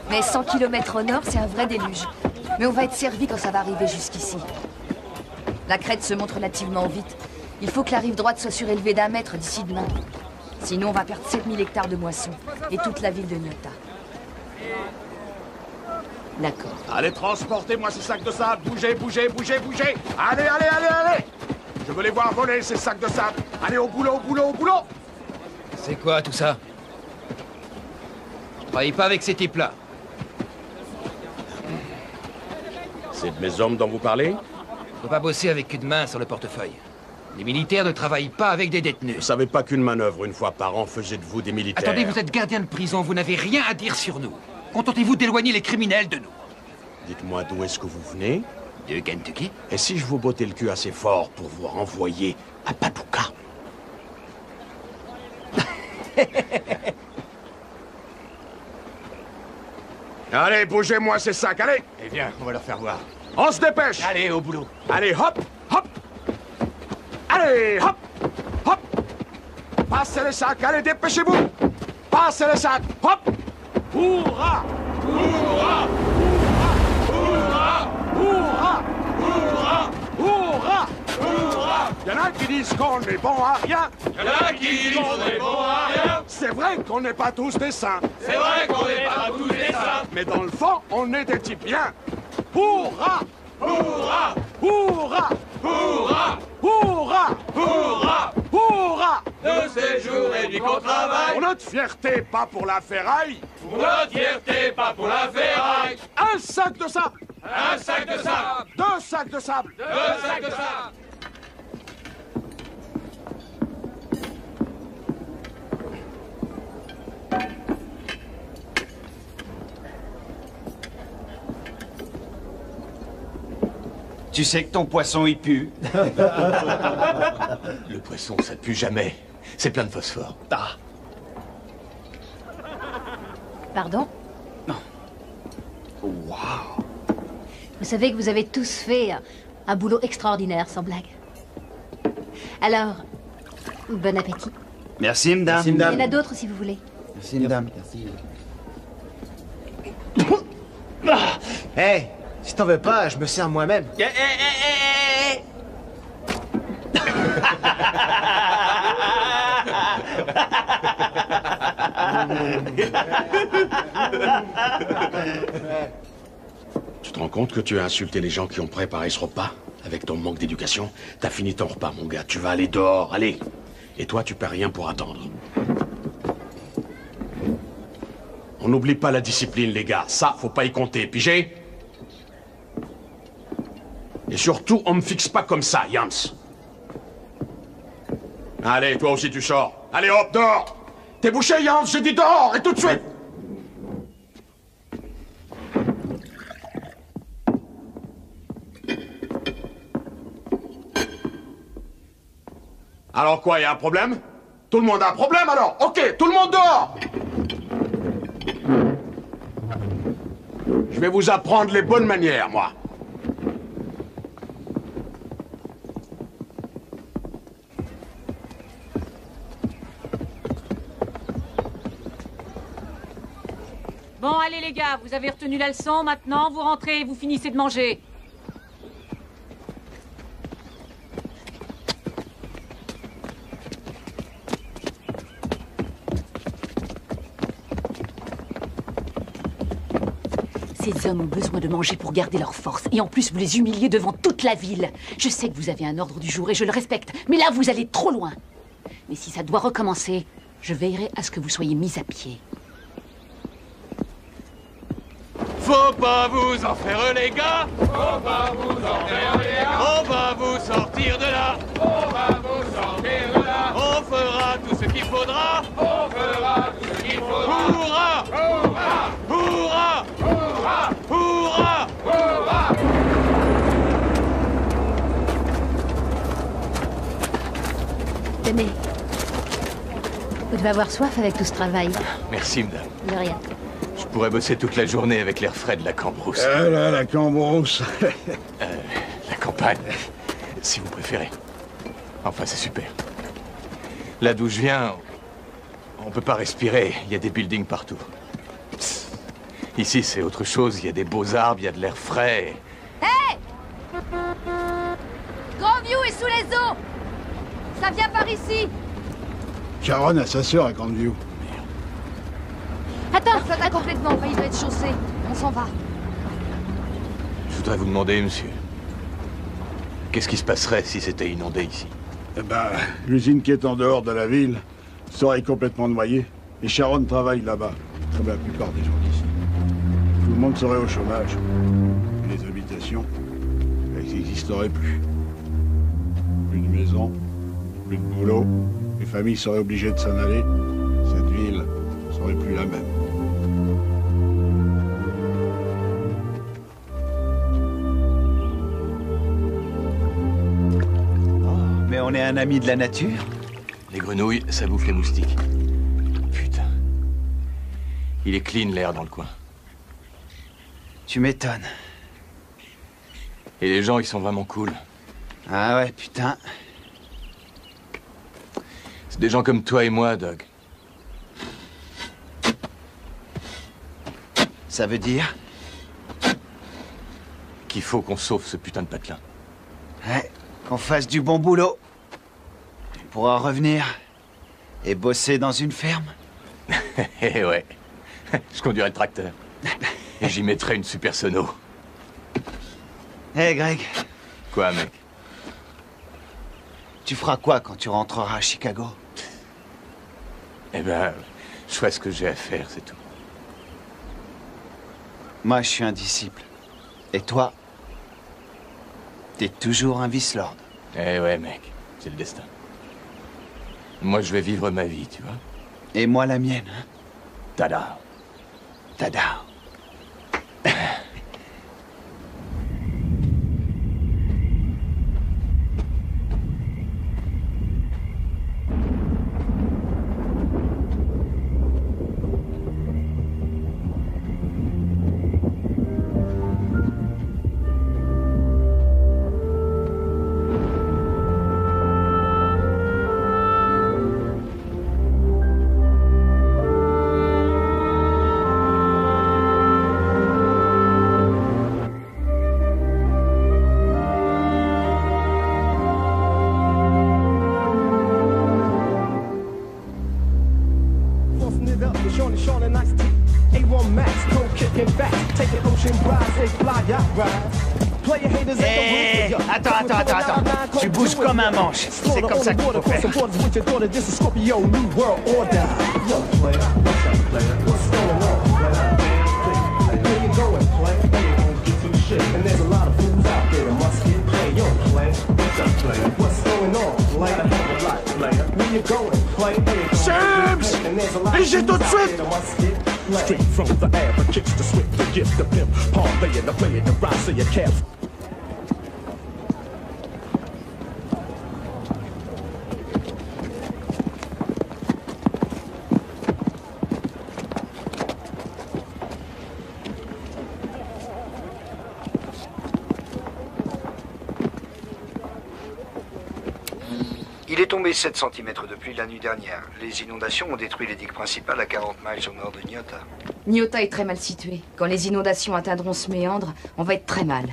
Mais 100 km au nord, c'est un vrai déluge. Mais on va être servi quand ça va arriver jusqu'ici. La crête se montre relativement vite. Il faut que la rive droite soit surélevée d'1 mètre d'ici demain. Sinon, on va perdre 7000 hectares de moissons. Et toute la ville de Nyota. D'accord. Allez, transportez-moi ces sacs de sable. Bougez, bougez, bougez, bougez. Allez, allez, allez, allez. Je veux les voir voler, ces sacs de sable. Allez, au boulot, au boulot, au boulot. C'est quoi tout ça? Je travaille pas avec ces types-là. C'est de mes hommes dont vous parlez? Faut pas bosser avec une main sur le portefeuille. Les militaires ne travaillent pas avec des détenus. Vous savez pas qu'une manœuvre une fois par an faisait de vous des militaires? Attendez, vous êtes gardien de prison, vous n'avez rien à dire sur nous. Contentez-vous d'éloigner les criminels de nous. Dites-moi d'où est-ce que vous venez? De Kentucky. Et si je vous bottais le cul assez fort pour vous renvoyer à Paducah? Allez, bougez-moi ces sacs, allez! Eh bien, on va leur faire voir. On se dépêche! Allez, au boulot. Allez, hop, hop! Allez, hop, hop! Passez les sacs, allez, dépêchez-vous! Passez les sacs, hop! Hourra! Hourra! Hourra! Hourra! Hourra! Hourra! Hourra! Il y en a qui disent qu'on est bon à rien. Il y en a qui disent qu'on est bon à rien. C'est vrai qu'on n'est pas tous des saints. C'est vrai qu'on n'est pas tous des saints. Mais dans le fond, on est des types bien. Hourra! Hourra! Hourra! Hourra! Hourra! Hourra! Hourra! De ces jours et du qu'on travaille. Pour notre fierté, pas pour la ferraille. Pour notre fierté, pas pour la ferraille. Un sac de sable. Un sac de sable. 2 sacs de sable. 2 sacs de sable. Tu sais que ton poisson, il pue. Le poisson, ça pue jamais. C'est plein de phosphore. Ah. Pardon? Waouh. Vous savez que vous avez tous fait Un boulot extraordinaire, sans blague. Alors, bon appétit. Merci, madame. Merci, Il y madame. en a d'autres si vous voulez. Merci, madame. Merci. Hé, si t'en veux pas, je me sers moi-même. Tu te rends compte que tu as insulté les gens qui ont préparé ce repas? Avec ton manque d'éducation, t'as fini ton repas, mon gars. Tu vas aller dehors, allez. Et toi, tu perds rien pour attendre. On n'oublie pas la discipline, les gars. Ça, faut pas y compter. Pigé? Et surtout, on me fixe pas comme ça, Yams. Allez, toi aussi, tu sors. Allez, hop, dehors. T'es bouché, Yams, j'ai dit dehors, et tout de suite. Alors quoi, y a un problème? Tout le monde a un problème alors? Ok, tout le monde dehors! Je vais vous apprendre les bonnes manières, moi. Bon, allez les gars, vous avez retenu la leçon, maintenant vous rentrez et vous finissez de manger. Ces hommes ont besoin de manger pour garder leur force. Et en plus, vous les humiliez devant toute la ville. Je sais que vous avez un ordre du jour et je le respecte. Mais là, vous allez trop loin. Mais si ça doit recommencer, je veillerai à ce que vous soyez mis à pied. Faut pas vous en faire, les gars. Faut pas vous en faire, les gars. On va vous sortir de là. On va vous sortir de là. On fera tout ce qu'il faudra. On fera tout ce qu'il faudra. Hourra! Hourra! Hourra! Hourra! Hourra! Hourra! Tenez. Vous devez avoir soif avec tout ce travail. Merci, madame. De rien. Je pourrais bosser toute la journée avec l'air frais de la Cambrousse. Ah là, la Cambrousse. La campagne, si vous préférez. Enfin, c'est super. Là d'où je viens, on peut pas respirer. Il y a des buildings partout. Psst. Ici, c'est autre chose. Il y a des beaux arbres, il y a de l'air frais. Hé Grandview est sous les eaux. Ça vient par ici. Sharon a sa sœur à Grandview. Attends, la flotte a complètement failli être chaussée. On s'en va. Je voudrais vous demander, monsieur, qu'est-ce qui se passerait si c'était inondé ici? Eh ben, l'usine qui est en dehors de la ville serait complètement noyée. Et Sharon travaille là-bas, comme la plupart des gens d'ici. Tout le monde serait au chômage. Et les habitations, elles n'existeraient plus. Plus de maison, plus de boulot. Les familles seraient obligées de s'en aller. Cette ville serait plus la même. Mais on est un ami de la nature. Les grenouilles, ça bouffe les moustiques. Putain. Il est clean, l'air, dans le coin. Tu m'étonnes. Et les gens, ils sont vraiment cool. Ah ouais, putain. C'est des gens comme toi et moi, Doug. Ça veut dire? Qu'il faut qu'on sauve ce putain de patelin. Ouais, qu'on fasse du bon boulot. On pourra revenir et bosser dans une ferme. Eh ouais. Je conduirai le tracteur. Et j'y mettrai une super sono. Hé, Greg. Quoi, mec? Tu feras quoi quand tu rentreras à Chicago? Eh ben, je ferai ce que j'ai à faire, c'est tout. Moi, je suis un disciple. Et toi? T'es toujours un vice-lord. Eh ouais, mec. C'est le destin. Moi, je vais vivre ma vie, tu vois. Et moi, la mienne, hein? Tada. Tada. Attends. Tu bouges comme un manche. C'est comme ça qu'il faut faire. Sims! Et j'ai tout de suite! Straight from the air, the kicks, the swift, the gift, the pimp, playing, the rise of your calf. Il est tombé 7 cm de pluie la nuit dernière. Les inondations ont détruit les digues principales à 40 miles au nord de Nyota. Nyota est très mal situé. Quand les inondations atteindront ce méandre, on va être très mal.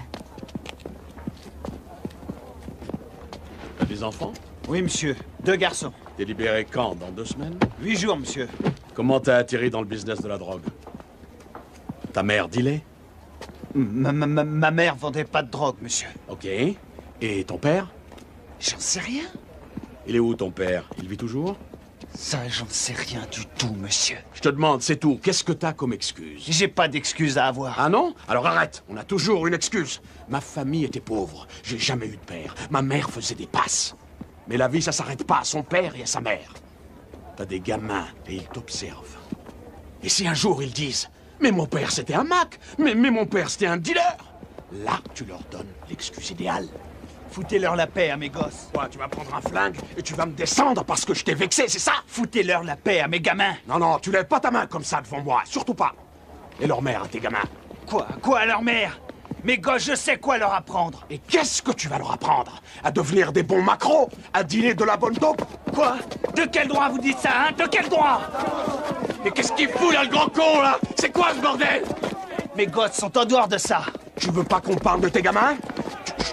T'as des enfants? Oui, monsieur. 2 garçons. T'es libéré quand? Dans 2 semaines? 8 jours, monsieur. Comment t'as atterri dans le business de la drogue? Ta mère dealait? Ma mère vendait pas de drogue, monsieur. Ok. Et ton père? J'en sais rien. Il est où ton père? Il vit toujours? Ça, j'en sais rien du tout, monsieur. Je te demande, c'est tout. Qu'est-ce que t'as comme excuse? J'ai pas d'excuse à avoir. Ah non? Alors arrête, on a toujours une excuse. Ma famille était pauvre, j'ai jamais eu de père. Ma mère faisait des passes. Mais la vie, ça s'arrête pas à son père et à sa mère. T'as des gamins et ils t'observent. Et si un jour ils disent « Mais mon père, c'était un Mac, mais mon père, c'était un dealer », là, tu leur donnes l'excuse idéale. Foutez-leur la paix à mes gosses. Quoi, tu vas prendre un flingue et tu vas me descendre parce que je t'ai vexé, c'est ça? Foutez-leur la paix à mes gamins. Non, tu lèves pas ta main comme ça devant moi, surtout pas. Et leur mère à tes gamins. Quoi à leur mère? Mes gosses, je sais quoi leur apprendre. Et qu'est-ce que tu vas leur apprendre? À devenir des bons macros? À dealer de la bonne dope? Quoi? De quel droit vous dites ça, hein? De quel droit? Mais qu'est-ce qu'il fout là, le grand con, là? C'est quoi ce bordel? Mes gosses sont en dehors de ça. Tu veux pas qu'on parle de tes gamins?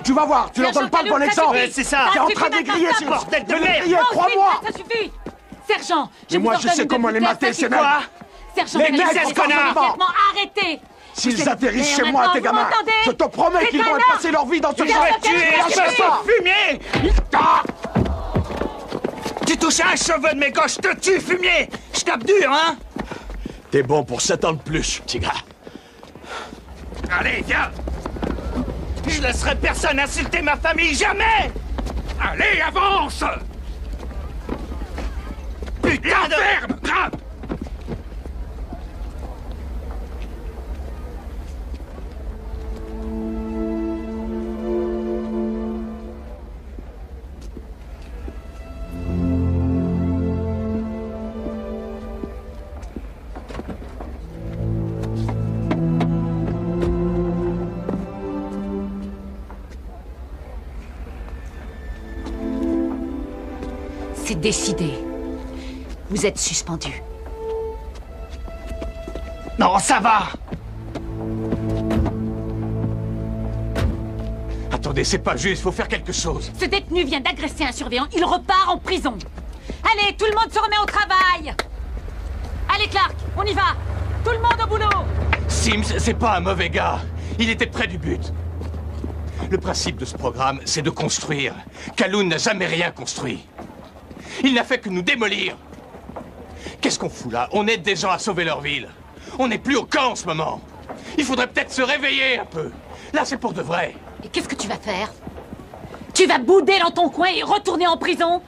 Tu vas voir, tu leur donnes pas le bon exemple. C'est ça. T'es en train d'égriller, ce bordel de merde. Crois-moi. Ça suffit. Sergent, mais moi je sais comment les mater, ces mecs. Sergent, les mecs, connard. Arrêtez. S'ils atterrissent chez moi, tes gamins, je te promets qu'ils vont passer leur vie dans ce fumier. Tu touches un cheveu de mes gosses, je te tue, fumier. Je tape dur, hein? T'es bon pour 7 ans de plus, petit gars. Allez, viens. Je laisserai personne insulter ma famille, jamais. Allez, avance. Putain de... Ferme, grave. C'est décidé. Vous êtes suspendu. Non, ça va. Attendez, c'est pas juste, faut faire quelque chose. Ce détenu vient d'agresser un surveillant, il repart en prison. Allez, tout le monde se remet au travail. Allez, Clark, on y va. Tout le monde au boulot. Sims, c'est pas un mauvais gars. Il était près du but. Le principe de ce programme, c'est de construire. Kaloun n'a jamais rien construit. Il n'a fait que nous démolir. Qu'est-ce qu'on fout là? On aide des gens à sauver leur ville. On n'est plus au camp en ce moment. Il faudrait peut-être se réveiller un peu. Là, c'est pour de vrai. Et qu'est-ce que tu vas faire? Tu vas bouder dans ton coin et retourner en prison?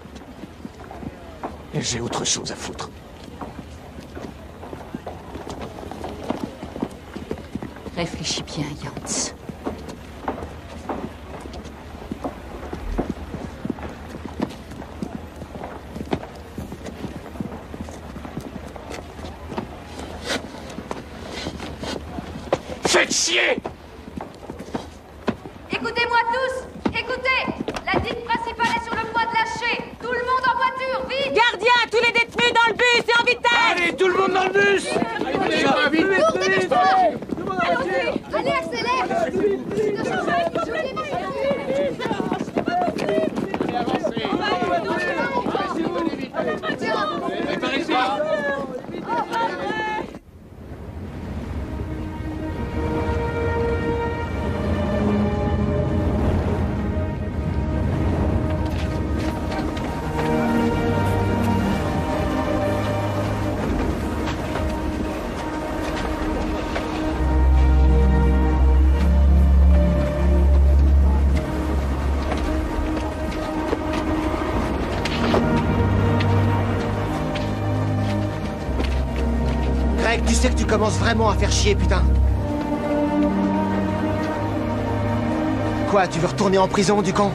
Et j'ai autre chose à foutre. Réfléchis bien, Yance. Faites chier! Écoutez-moi tous! Écoutez! La digue principale est sur le point de lâcher! Tout le monde en voiture, vite! Gardien, tous les détenus dans le bus et en vitesse! Allez, tout le monde dans le bus! Allez, allez, accélère! Greg, tu sais que tu commences vraiment à faire chier, putain. Quoi, tu veux retourner en prison, du camp?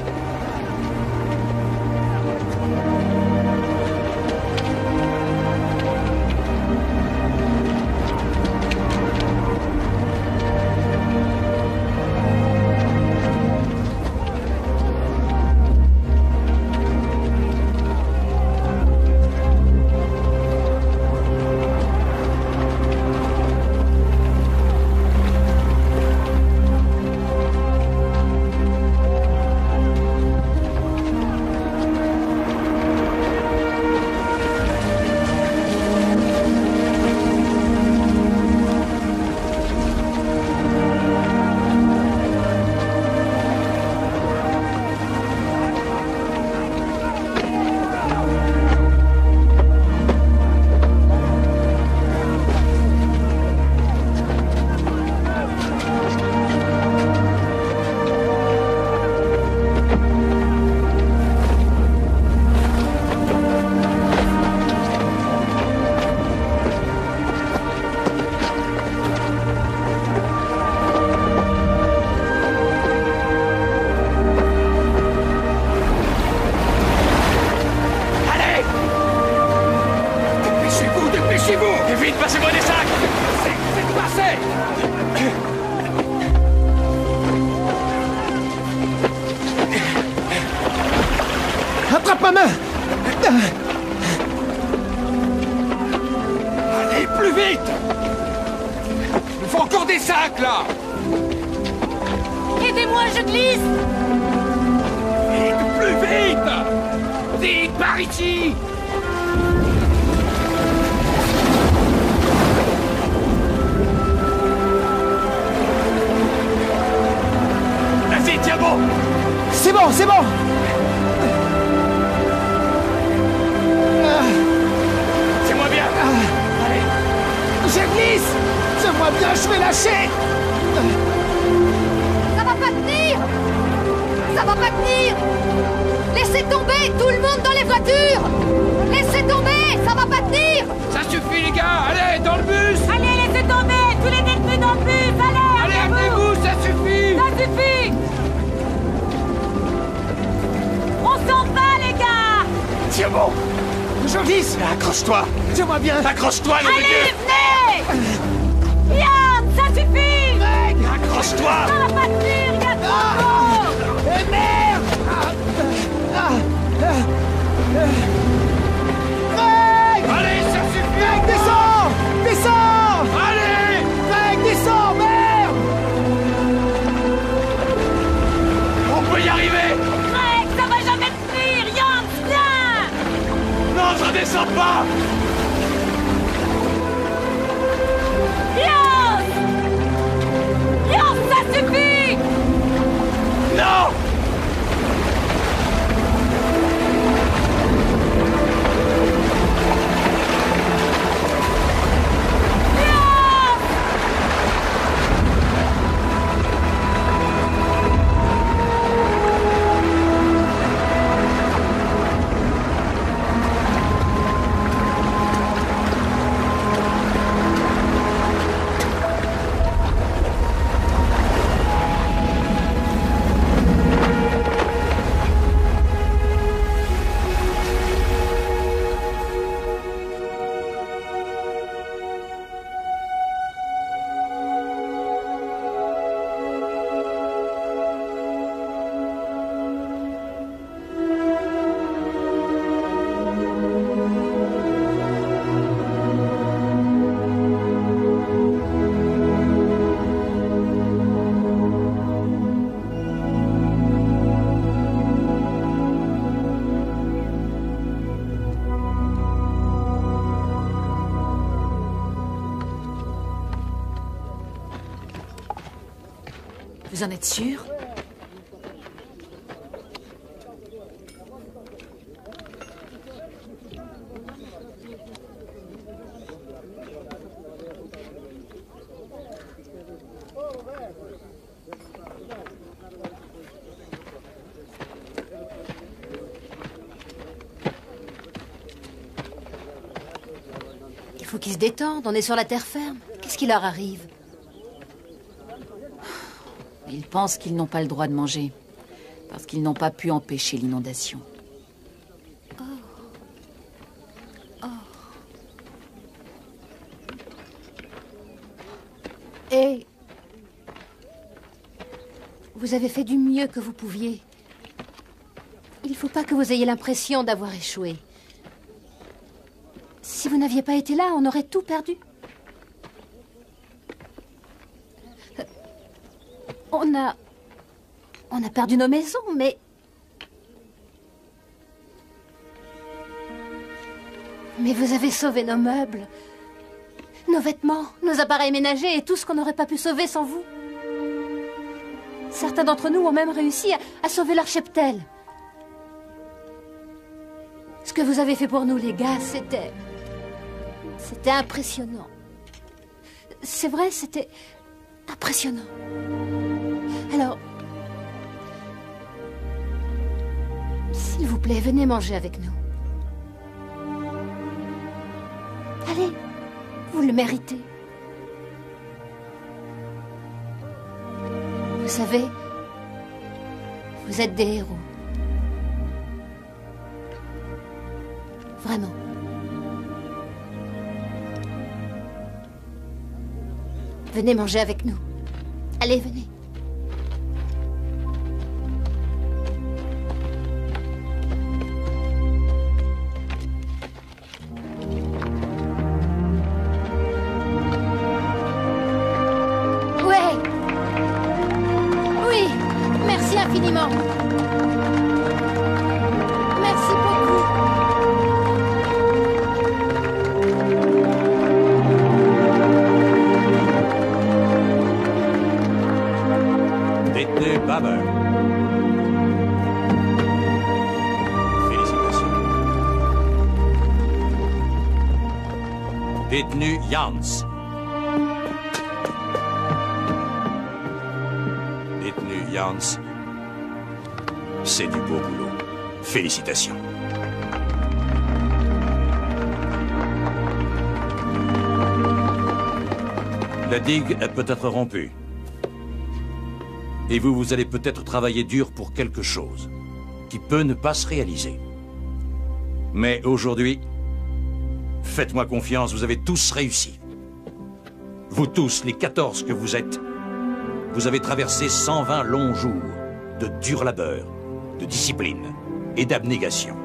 Attrape ma main! Allez, plus vite! Il faut encore des sacs, là! Aidez-moi, je glisse! Vite, plus vite! Vite, par ici! Vas-y, tiens bon! C'est bon, c'est bon! Tiens-moi bien! Allez! Je glisse! Tiens-moi bien, je vais lâcher! Ça va pas tenir! Ça va pas tenir! Laissez tomber, tout le monde dans les voitures! Laissez tomber, ça va pas tenir! Ça suffit, les gars! Allez, dans le bus! Allez, laissez tomber! Tous les détenus dans le bus! Allez, amenez-vous, ça suffit! Ça suffit! On s'en va, les gars! Tiens bon! Je glisse! Accroche-toi! Tiens-moi bien! Accroche-toi, nom de Allez, Dieu! venez! Yann, ça suffit! Accroche-toi! Ça va pas tenir, il y a trop Eh merde! Greg! Allez, ça suffit! Greg, descends! Descends! Allez! Greg, descends! Merde! On peut y arriver! Greg, ça va jamais tenir! Yann, viens! Non, je redescends pas! Yann! Yann, ça suffit! Non! Vous en êtes sûr? faut qu'ils se détendent, on est sur la terre ferme. Qu'est-ce qui leur arrive? Ils pensent qu'ils n'ont pas le droit de manger, parce qu'ils n'ont pas pu empêcher l'inondation. Et vous avez fait du mieux que vous pouviez. Il ne faut pas que vous ayez l'impression d'avoir échoué. Si vous n'aviez pas été là, on aurait tout perdu. On a perdu nos maisons, mais... Mais vous avez sauvé nos meubles, nos vêtements, nos appareils ménagers et tout ce qu'on n'aurait pas pu sauver sans vous. Certains d'entre nous ont même réussi à sauver leur cheptel. Ce que vous avez fait pour nous, les gars, c'était impressionnant. C'est vrai, c'était impressionnant. Alors, s'il vous plaît, venez manger avec nous. Allez, vous le méritez. Vous savez, vous êtes des héros. Vraiment. Venez manger avec nous. Allez, venez. Ouais. Oui, merci infiniment. Merci beaucoup. Détenu Babber. Félicitations. Détenu Jans. Détenu Jans. C'est du beau boulot. Félicitations. La digue est peut-être rompue. Et vous allez peut-être travailler dur pour quelque chose qui peut ne pas se réaliser. Mais aujourd'hui, faites-moi confiance, vous avez tous réussi. Vous tous, les 14 que vous êtes, vous avez traversé 120 longs jours de dur labeur, de discipline et d'abnégation.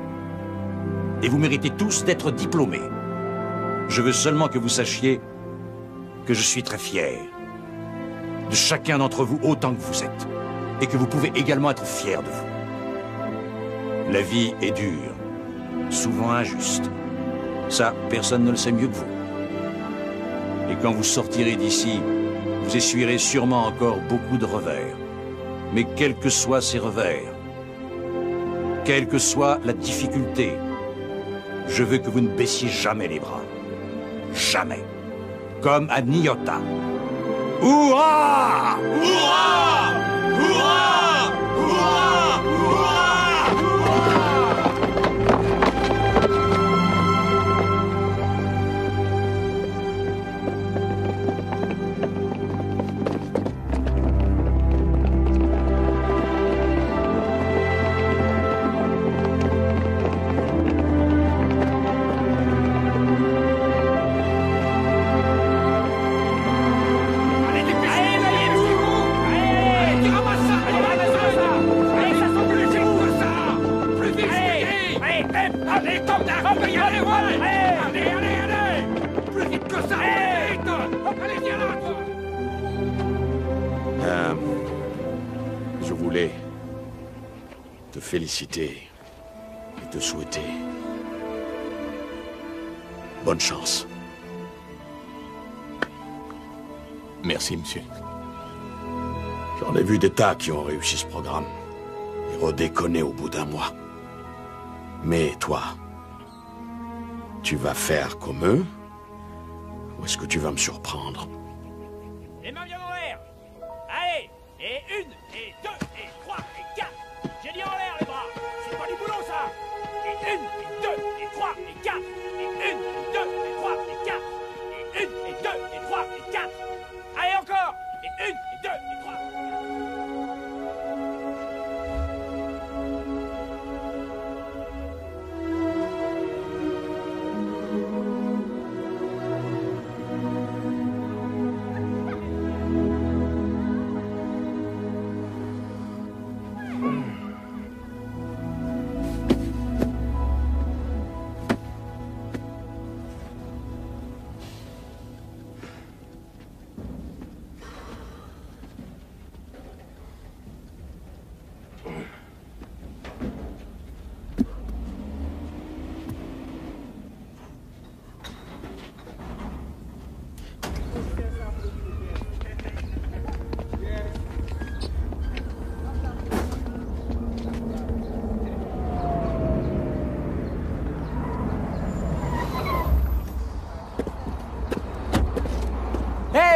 Et vous méritez tous d'être diplômés. Je veux seulement que vous sachiez que je suis très fier de chacun d'entre vous autant que vous êtes, et que vous pouvez également être fiers de vous. La vie est dure, souvent injuste. Ça, personne ne le sait mieux que vous. Et quand vous sortirez d'ici, vous essuierez sûrement encore beaucoup de revers. Mais quels que soient ces revers, quelle que soit la difficulté, je veux que vous ne baissiez jamais les bras. Jamais. Comme à Nyota. Hurrah! Hurrah! Hurrah! Hurrah! Je voulais te féliciter et te souhaiter bonne chance. Merci, monsieur. J'en ai vu des tas qui ont réussi ce programme et redéconné au bout d'un mois. Mais toi, tu vas faire comme eux? Ou est-ce que tu vas me surprendre? Les mains bien en l'air. Allez. Et 1, et 2, et 3, et 4. J'ai dit en l'air les bras. C'est pas du boulot ça. Et 1, et 2, et 3, et 4. Et 1, et 2, et 3, et 4.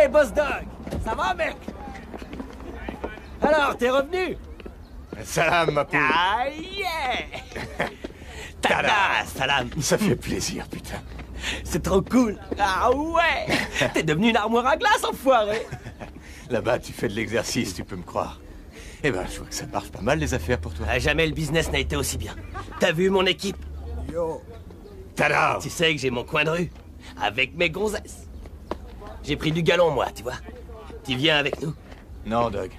Hey, Boss Dog! Ça va, mec? Alors, t'es revenu? Salam, ma poule. Ah, yeah! Tada, salam. Ça fait plaisir, putain. C'est trop cool. Ah ouais! T'es devenu une armoire à glace, enfoiré! Là-bas, tu fais de l'exercice, tu peux me croire. Eh ben, je vois que ça marche pas mal, les affaires, pour toi. Ah, jamais le business n'a été aussi bien. T'as vu mon équipe? Yo! Tada! Tu sais que j'ai mon coin de rue, avec mes gonzesses. J'ai pris du galon, moi, tu vois. Tu viens avec nous? Non, Doug.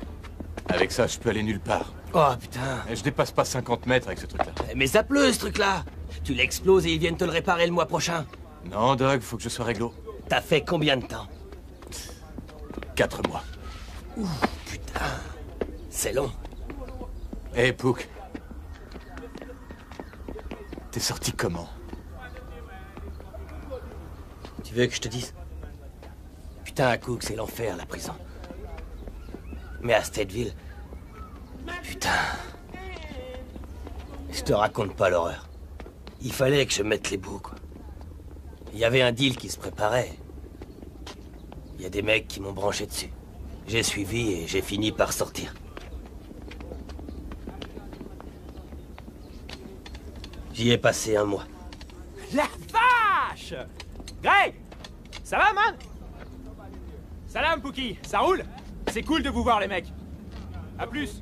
Avec ça, je peux aller nulle part. Oh, putain. Je dépasse pas 50 mètres avec ce truc-là. Mais ça pleut, ce truc-là. Tu l'exploses et ils viennent te le réparer le mois prochain. Non, Doug, faut que je sois réglo. T'as fait combien de temps? 4 mois. Ouh, putain. C'est long. Hé, Pouk. T'es sorti comment? Tu veux que je te dise? Putain, Cook, c'est l'enfer, la prison. Mais à Stateville... Putain... Je te raconte pas l'horreur. Il fallait que je mette les bouts, quoi. Il y avait un deal qui se préparait. Il y a des mecs qui m'ont branché dessus. J'ai suivi et j'ai fini par sortir. J'y ai passé 1 mois. La vache! Greg! Ça va, man? Salam, Pookie, ça roule? C'est cool de vous voir, les mecs. À plus.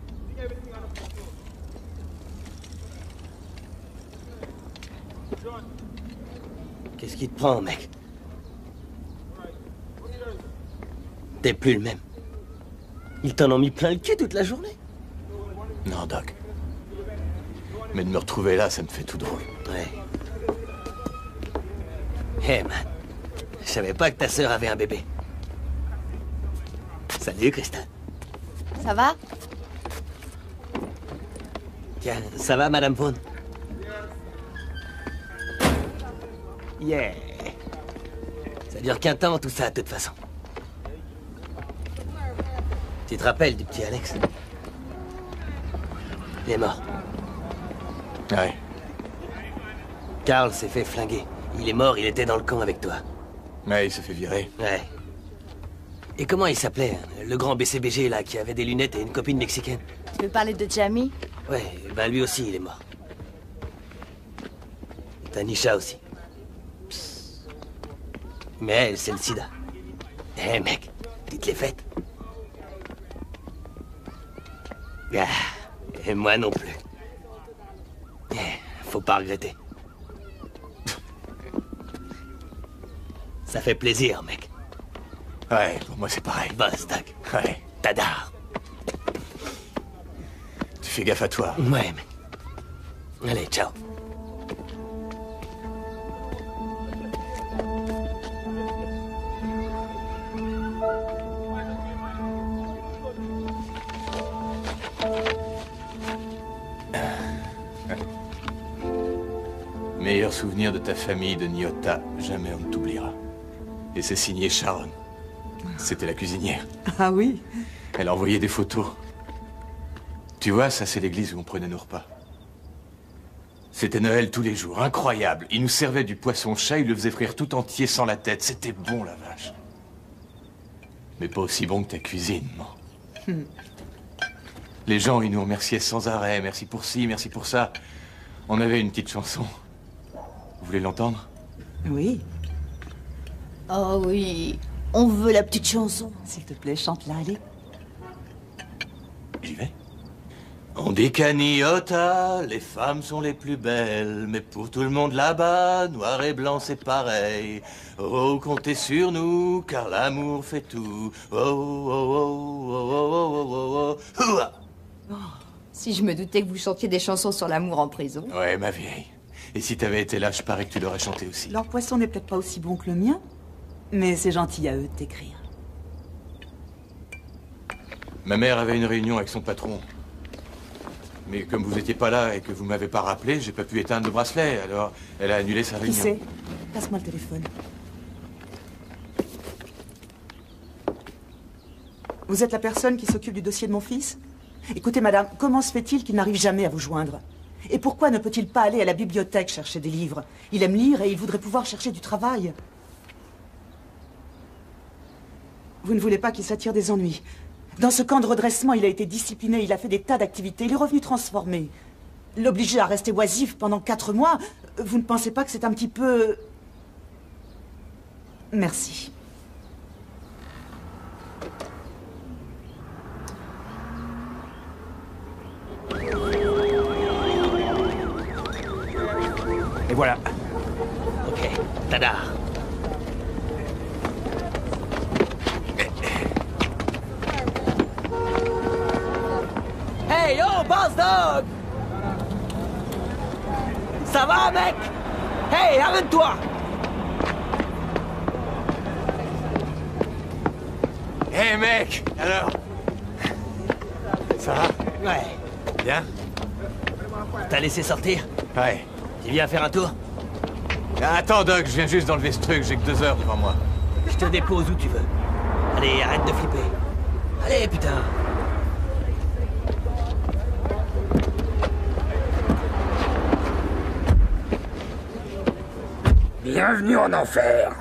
Qu'est-ce qui te prend, mec? T'es plus le même. Ils t'en ont mis plein le cul toute la journée. Non, Doc. Mais de me retrouver là, ça me fait tout drôle. Ouais. Hé, man. Je savais pas que ta sœur avait un bébé. Salut, Christelle. Ça va? Tiens, ça va, Madame Vaughn? Yeah. Ça dure qu'un temps, tout ça, de toute façon. Tu te rappelles du petit Alex? Il est mort. Ouais. Carl s'est fait flinguer. Il est mort, il était dans le camp avec toi. Ouais, il s'est fait virer. Ouais. Et comment il s'appelait, le grand BCBG, là, qui avait des lunettes et une copine mexicaine? Tu veux parler de Jamie? Ouais, ben lui aussi, il est mort. Et Tanisha aussi. Psst. Mais elle, c'est le sida. Eh, mec, tu te l'es faite? Ah, et moi non plus. Faut pas regretter. Ça fait plaisir, mec. Ouais, pour moi c'est pareil. Boss, Doug. Ouais. Tadar. Tu fais gaffe à toi. Ouais, mec. Allez, ciao. Meilleur souvenir de ta famille de Nyota, jamais on ne t'oubliera. Et c'est signé Sharon. C'était la cuisinière. Ah oui? Elle a envoyé des photos. Tu vois, ça c'est l'église où on prenait nos repas. C'était Noël tous les jours, incroyable. Il nous servait du poisson chat, il le faisait frire tout entier sans la tête. C'était bon, la vache. Mais pas aussi bon que ta cuisine, non. Les gens, ils nous remerciaient sans arrêt. Merci pour ci, merci pour ça. On avait une petite chanson. Vous voulez l'entendre? Oui. Oh oui, on veut la petite chanson. S'il te plaît, chante-la, allez. J'y vais. On dit qu'à Nyota, les femmes sont les plus belles, mais pour tout le monde là-bas, noir et blanc c'est pareil. Oh, comptez sur nous, car l'amour fait tout. Oh, oh, oh, oh, oh, oh, oh, oh, oh. Si je me doutais que vous chantiez des chansons sur l'amour en prison. Ouais, ma vieille. Et si t'avais été là, je parie que tu l'aurais chanté aussi. Leur poisson n'est peut-être pas aussi bon que le mien, mais c'est gentil à eux de t'écrire. Ma mère avait une réunion avec son patron. Mais comme vous étiez pas là et que vous m'avez pas rappelé, j'ai pas pu éteindre le bracelet, alors elle a annulé sa réunion. Qui c'est? Passe-moi le téléphone. Vous êtes la personne qui s'occupe du dossier de mon fils? Écoutez, madame, comment se fait-il qu'il n'arrive jamais à vous joindre? Et pourquoi ne peut-il pas aller à la bibliothèque chercher des livres? Il aime lire et il voudrait pouvoir chercher du travail. Vous ne voulez pas qu'il s'attire des ennuis. Dans ce camp de redressement, il a été discipliné, il a fait des tas d'activités, il est revenu transformé. L'obliger à rester oisif pendant 4 mois, vous ne pensez pas que c'est un petit peu... Merci. Et voilà. Ok, tada. Hey, yo, Boss Dog! Ça va, mec? Hey, arrête-toi! Hé, mec! Alors? Ça va? Ouais. Bien? T'as laissé sortir? Ouais. Tu viens faire un tour? Attends, Doc, je viens juste d'enlever ce truc, j'ai que 2 heures devant moi. Je te dépose où tu veux. Allez, arrête de flipper. Allez, putain. Bienvenue en enfer.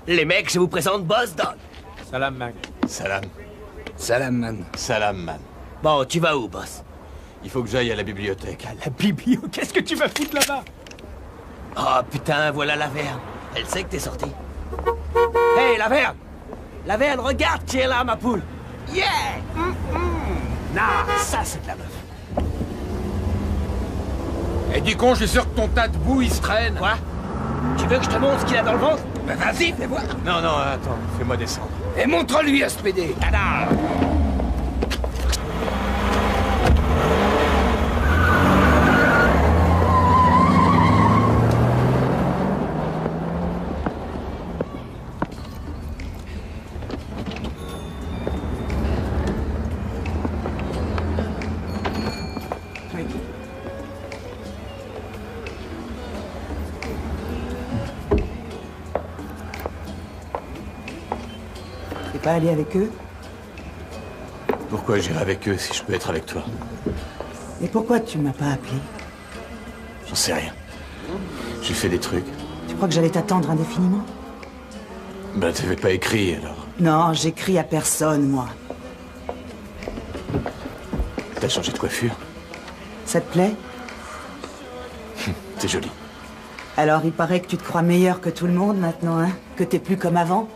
Les mecs, je vous présente Boss Dog. Salam, man. Salam. Salam, man. Salam, man. Bon, tu vas où, boss? Il faut que j'aille à la bibliothèque. La biblio, qu'est-ce que tu vas foutre là-bas? Oh putain, voilà la Verne. Elle sait que t'es sorti. Hey, la Verne! La Verne, regarde qui est là, ma poule! Yeah! Non, ça c'est de la meuf. Et du con, je suis sûr que ton tas de boue, il se traîne. Quoi? Tu veux que je te montre ce qu'il a dans le ventre? Bah vas-y, fais voir. Non, non, attends, fais-moi descendre. Et montre-lui à ce PD. Tada! T'es pas allé avec eux? Pourquoi j'irai avec eux si je peux être avec toi? Et pourquoi tu m'as pas appelé? J'en sais rien. J'ai fait des trucs. Tu crois que j'allais t'attendre indéfiniment? Ben, t'avais pas écrit, alors. Non, j'écris à personne, moi. T'as changé de coiffure? Ça te plaît? T'es jolie. Alors, il paraît que tu te crois meilleur que tout le monde maintenant, hein? Que t'es plus comme avant?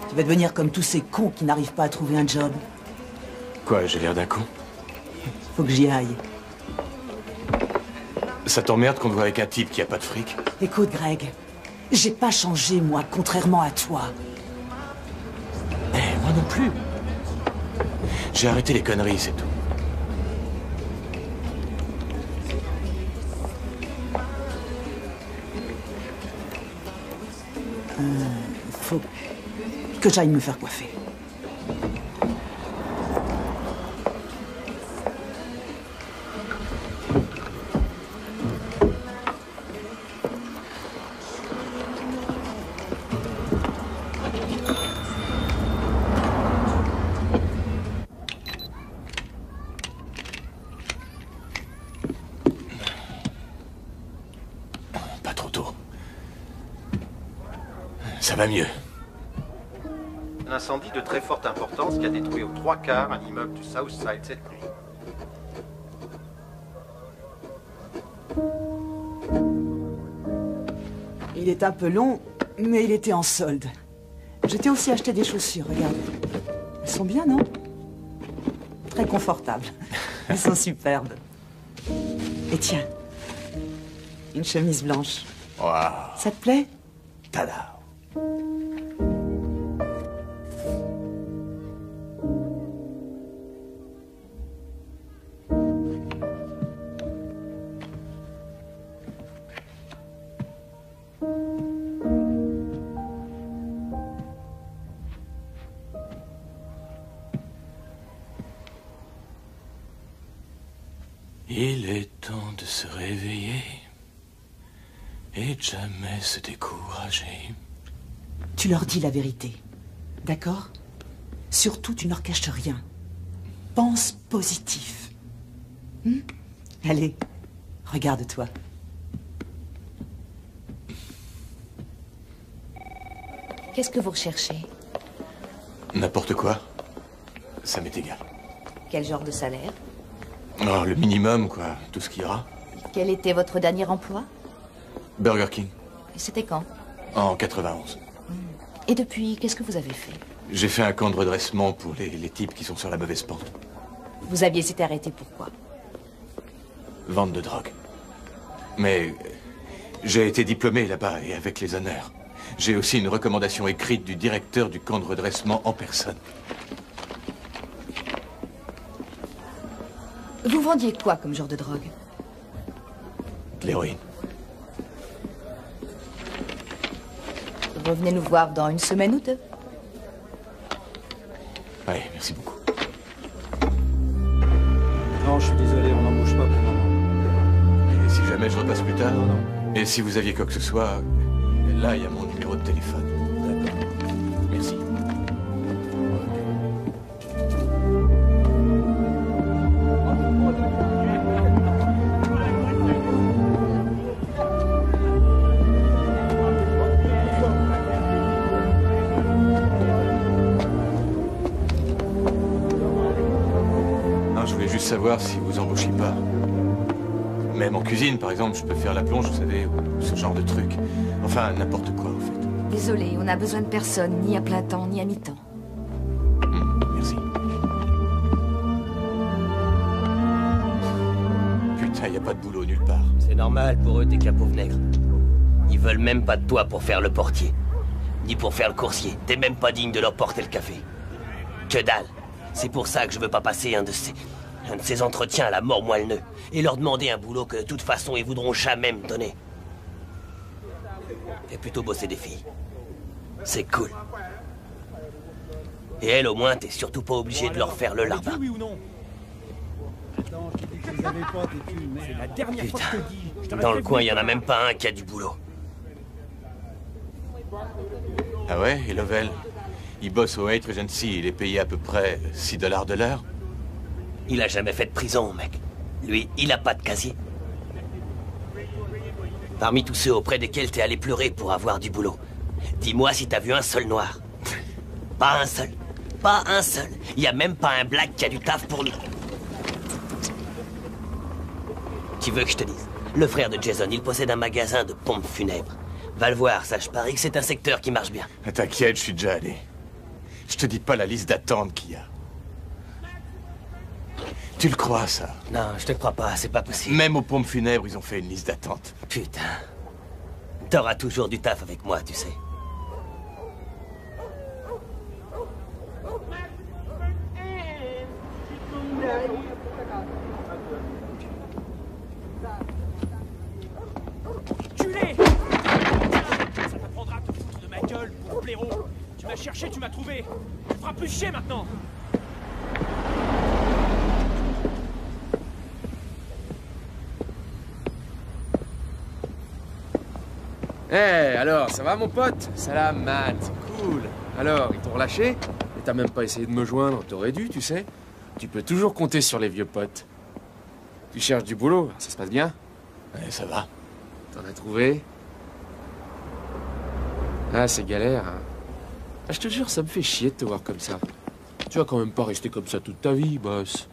Tu vas devenir comme tous ces cons qui n'arrivent pas à trouver un job. Quoi, j'ai l'air d'un con? Faut que j'y aille. Ça t'emmerde qu'on te voit avec un type qui a pas de fric? Écoute, Greg, j'ai pas changé, moi, contrairement à toi. Eh, moi non plus. J'ai arrêté les conneries, c'est tout. Faut que j'aille me faire coiffer. Pas trop tôt. Ça va mieux. Un incendie de très forte importance qui a détruit aux 3/4 un immeuble du Southside cette nuit. Il est un peu long, mais il était en solde. J'étais aussi acheté des chaussures, regarde. Elles sont bien, non? Très confortables. Elles sont superbes. Et tiens, une chemise blanche. Waouh. Ça te plaît? Tada. Il est temps de se réveiller et de jamais se décourager. Tu leur dis la vérité, d'accord? Surtout, tu ne leur caches rien. Pense positif. Allez, regarde-toi. Qu'est-ce que vous recherchez? N'importe quoi. Ça m'est égal. Quel genre de salaire? Oh, le minimum, quoi. Tout ce qu'il y aura. Quel était votre dernier emploi? Burger King. Et c'était quand? En 91. Et depuis, qu'est-ce que vous avez fait? J'ai fait un camp de redressement pour les types qui sont sur la mauvaise pente. Vous aviez été arrêté pourquoi? Vente de drogue. Mais j'ai été diplômé là-bas et avec les honneurs. J'ai aussi une recommandation écrite du directeur du camp de redressement en personne. Vous vendiez quoi comme genre de drogue? De l'héroïne. Revenez nous voir dans une semaine ou deux. Oui, merci beaucoup. Non, je suis désolé, on n'embauche pas pour le moment. Et si jamais je repasse plus tard? Non. Et si vous aviez quoi que ce soit, là, il y a mon numéro de téléphone. D'accord. Merci. Non, je voulais juste savoir si vous embauchiez pas. Même en cuisine, par exemple, je peux faire la plonge, vous savez, ou ce genre de truc. Enfin, n'importe quoi, en fait. Désolé, on n'a besoin de personne, ni à plein temps, ni à mi-temps. Merci. Putain, y a pas de boulot nulle part. C'est normal pour eux, tes capos nègres. Ils veulent même pas de toi pour faire le portier. Ni pour faire le coursier. T'es même pas digne de leur porter le café. Que dalle. C'est pour ça que je veux pas passer un de ces entretiens à la mort moelleux et leur demander un boulot que de toute façon ils voudront jamais me donner. Fais plutôt bosser des filles. C'est cool. Et elles, au moins, t'es surtout pas obligé de leur faire le larbin. Oui ou non? Attends, je t'ai dit que je les avais pas, tes thunes, merde. C'est la dernière fois que je te dis. Putain, dans le coin, il y en a même pas un qui a du boulot. Ah ouais, et Lovell? Il bosse au Hate Regency, il est payé à peu près $6 de l'heure. Il a jamais fait de prison, mec. Lui, il a pas de casier. Parmi tous ceux auprès desquels t'es allé pleurer pour avoir du boulot, dis-moi si t'as vu un seul noir. Pas un seul. Pas un seul. Y a même pas un black qui a du taf pour nous. Tu veux que je te dise? Le frère de Jason, il possède un magasin de pompes funèbres. Va le voir, ça, je parie que c'est un secteur qui marche bien. T'inquiète, je suis déjà allé. Je te dis pas la liste d'attente qu'il y a. Tu le crois, ça? Non, je te crois pas, c'est pas possible. Même aux pompes funèbres, ils ont fait une liste d'attente. Putain. T'auras toujours du taf avec moi, tu sais. Culé! Ça t'apprendra à te foutre de ma gueule, pour blaireau. Tu m'as cherché, tu m'as trouvé. Tu feras plus chier maintenant. Eh, alors, ça va mon pote? Salam, man, c'est cool. Alors, ils t'ont relâché? Et t'as même pas essayé de me joindre, t'aurais dû, tu sais. Tu peux toujours compter sur les vieux potes. Tu cherches du boulot, ça se passe bien? Ouais, ça va. T'en as trouvé? Ah, c'est galère, hein. Ah, je te jure, ça me fait chier de te voir comme ça. Tu vas quand même pas rester comme ça toute ta vie, boss.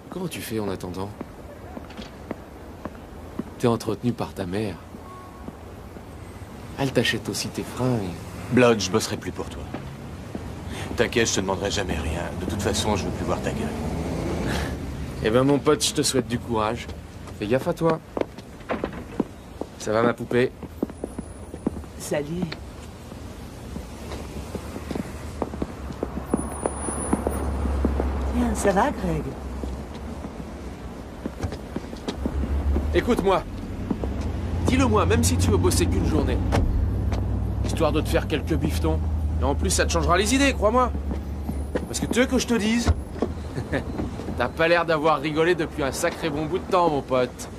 Comment tu fais en attendant? T'es entretenu par ta mère. Elle t'achète aussi tes fringues. Blood, je bosserai plus pour toi. T'inquiète, je te demanderai jamais rien. De toute façon, je veux plus voir ta gueule. Eh ben mon pote, je te souhaite du courage. Fais gaffe à toi. Ça va ma poupée? Salut. Tiens, ça va, Greg? Écoute-moi. Dis-le-moi, même si tu veux bosser qu'une journée. Histoire de te faire quelques bifetons. Et en plus, ça te changera les idées, crois-moi. Parce que tu veux que je te dise? T'as pas l'air d'avoir rigolé depuis un sacré bon bout de temps, mon pote.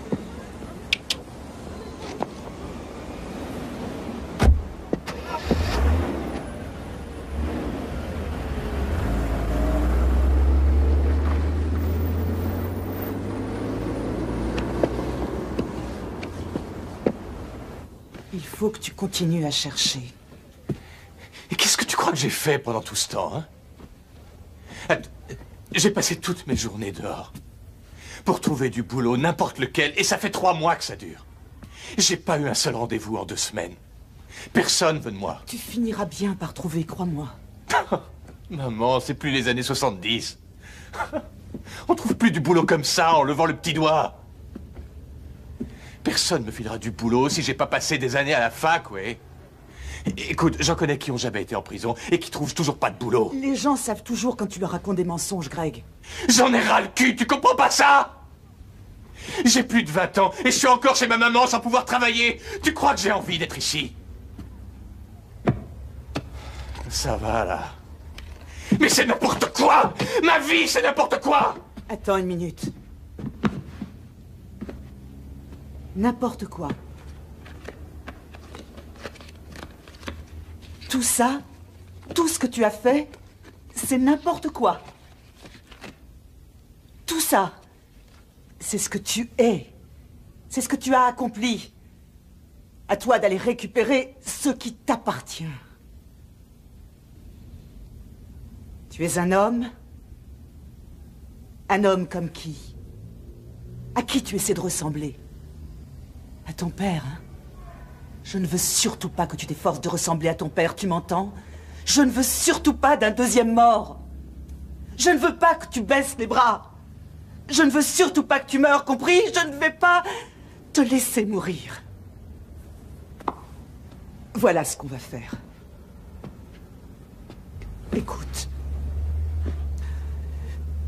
Il faut que tu continues à chercher. Et qu'est-ce que tu crois crois que j'ai fait pendant tout ce temps, hein? J'ai passé toutes mes journées dehors. Pour trouver du boulot, n'importe lequel, et ça fait 3 mois que ça dure. J'ai pas eu un seul rendez-vous en 2 semaines. Personne veut de moi. Tu finiras bien par trouver, crois-moi. Maman, c'est plus les années 70. On trouve plus du boulot comme ça en levant le petit doigt. Personne me filera du boulot si j'ai pas passé des années à la fac, ouais. Écoute, j'en connais qui ont jamais été en prison et qui trouvent toujours pas de boulot. Les gens savent toujours quand tu leur racontes des mensonges, Greg. J'en ai ras le cul, tu comprends pas ça? J'ai plus de 20 ans et je suis encore chez ma maman sans pouvoir travailler. Tu crois que j'ai envie d'être ici? Ça va, là. Mais c'est n'importe quoi! Ma vie, c'est n'importe quoi! Attends une minute. N'importe quoi. Tout ça, tout ce que tu as fait, c'est n'importe quoi. Tout ça, c'est ce que tu es. C'est ce que tu as accompli. À toi d'aller récupérer ce qui t'appartient. Tu es un homme comme qui? À qui tu essaies de ressembler? À ton père, hein? Je ne veux surtout pas que tu t'efforces de ressembler à ton père, tu m'entends? Je ne veux surtout pas d'un deuxième mort. Je ne veux pas que tu baisses les bras. Je ne veux surtout pas que tu meurs, compris? Je ne vais pas te laisser mourir. Voilà ce qu'on va faire. Écoute.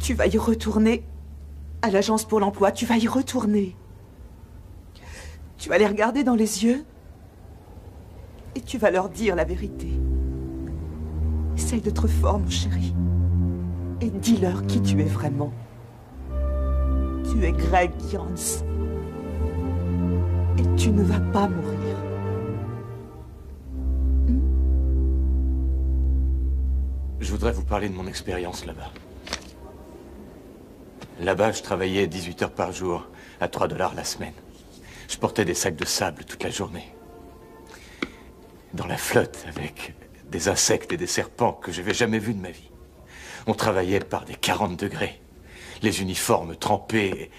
Tu vas y retourner à l'agence pour l'emploi. Tu vas y retourner. Tu vas les regarder dans les yeux et tu vas leur dire la vérité. Essaye d'être fort, mon chéri. Et dis-leur qui tu es vraiment. Tu es Greg Jans. Et tu ne vas pas mourir. Je voudrais vous parler de mon expérience là-bas. Là-bas, je travaillais 18 heures par jour, à 3 $ la semaine. Je portais des sacs de sable toute la journée. Dans la flotte, avec des insectes et des serpents que je n'avais jamais vus de ma vie. On travaillait par des 40 degrés. Les uniformes trempés,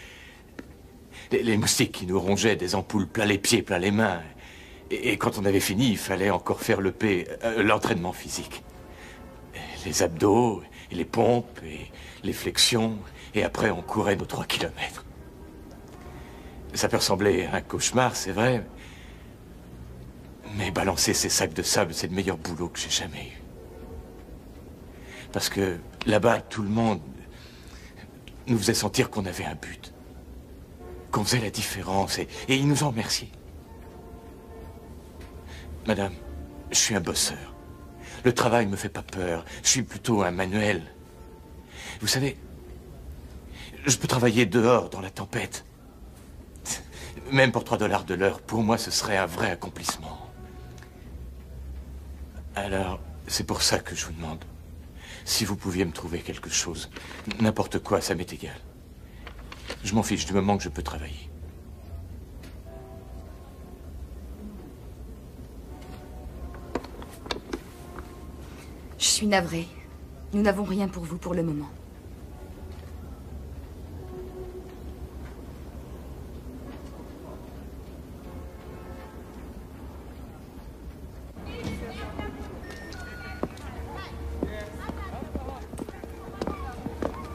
les moustiques qui nous rongeaient, des ampoules plein les pieds, plein les mains. Et quand on avait fini, il fallait encore faire l'entraînement physique. Les abdos, et les pompes, et les flexions, et après on courait nos 3 kilomètres. Ça peut ressembler à un cauchemar, c'est vrai, mais balancer ces sacs de sable, c'est le meilleur boulot que j'ai jamais eu. Parce que là-bas, tout le monde nous faisait sentir qu'on avait un but, qu'on faisait la différence, et ils nous en remerciaient. Madame, je suis un bosseur. Le travail me fait pas peur. Je suis plutôt un manuel. Vous savez, je peux travailler dehors dans la tempête. Même pour 3 $ de l'heure, pour moi, ce serait un vrai accomplissement. Alors, c'est pour ça que je vous demande. Si vous pouviez me trouver quelque chose, n'importe quoi, ça m'est égal. Je m'en fiche du moment que je peux travailler. Je suis navrée. Nous n'avons rien pour vous pour le moment.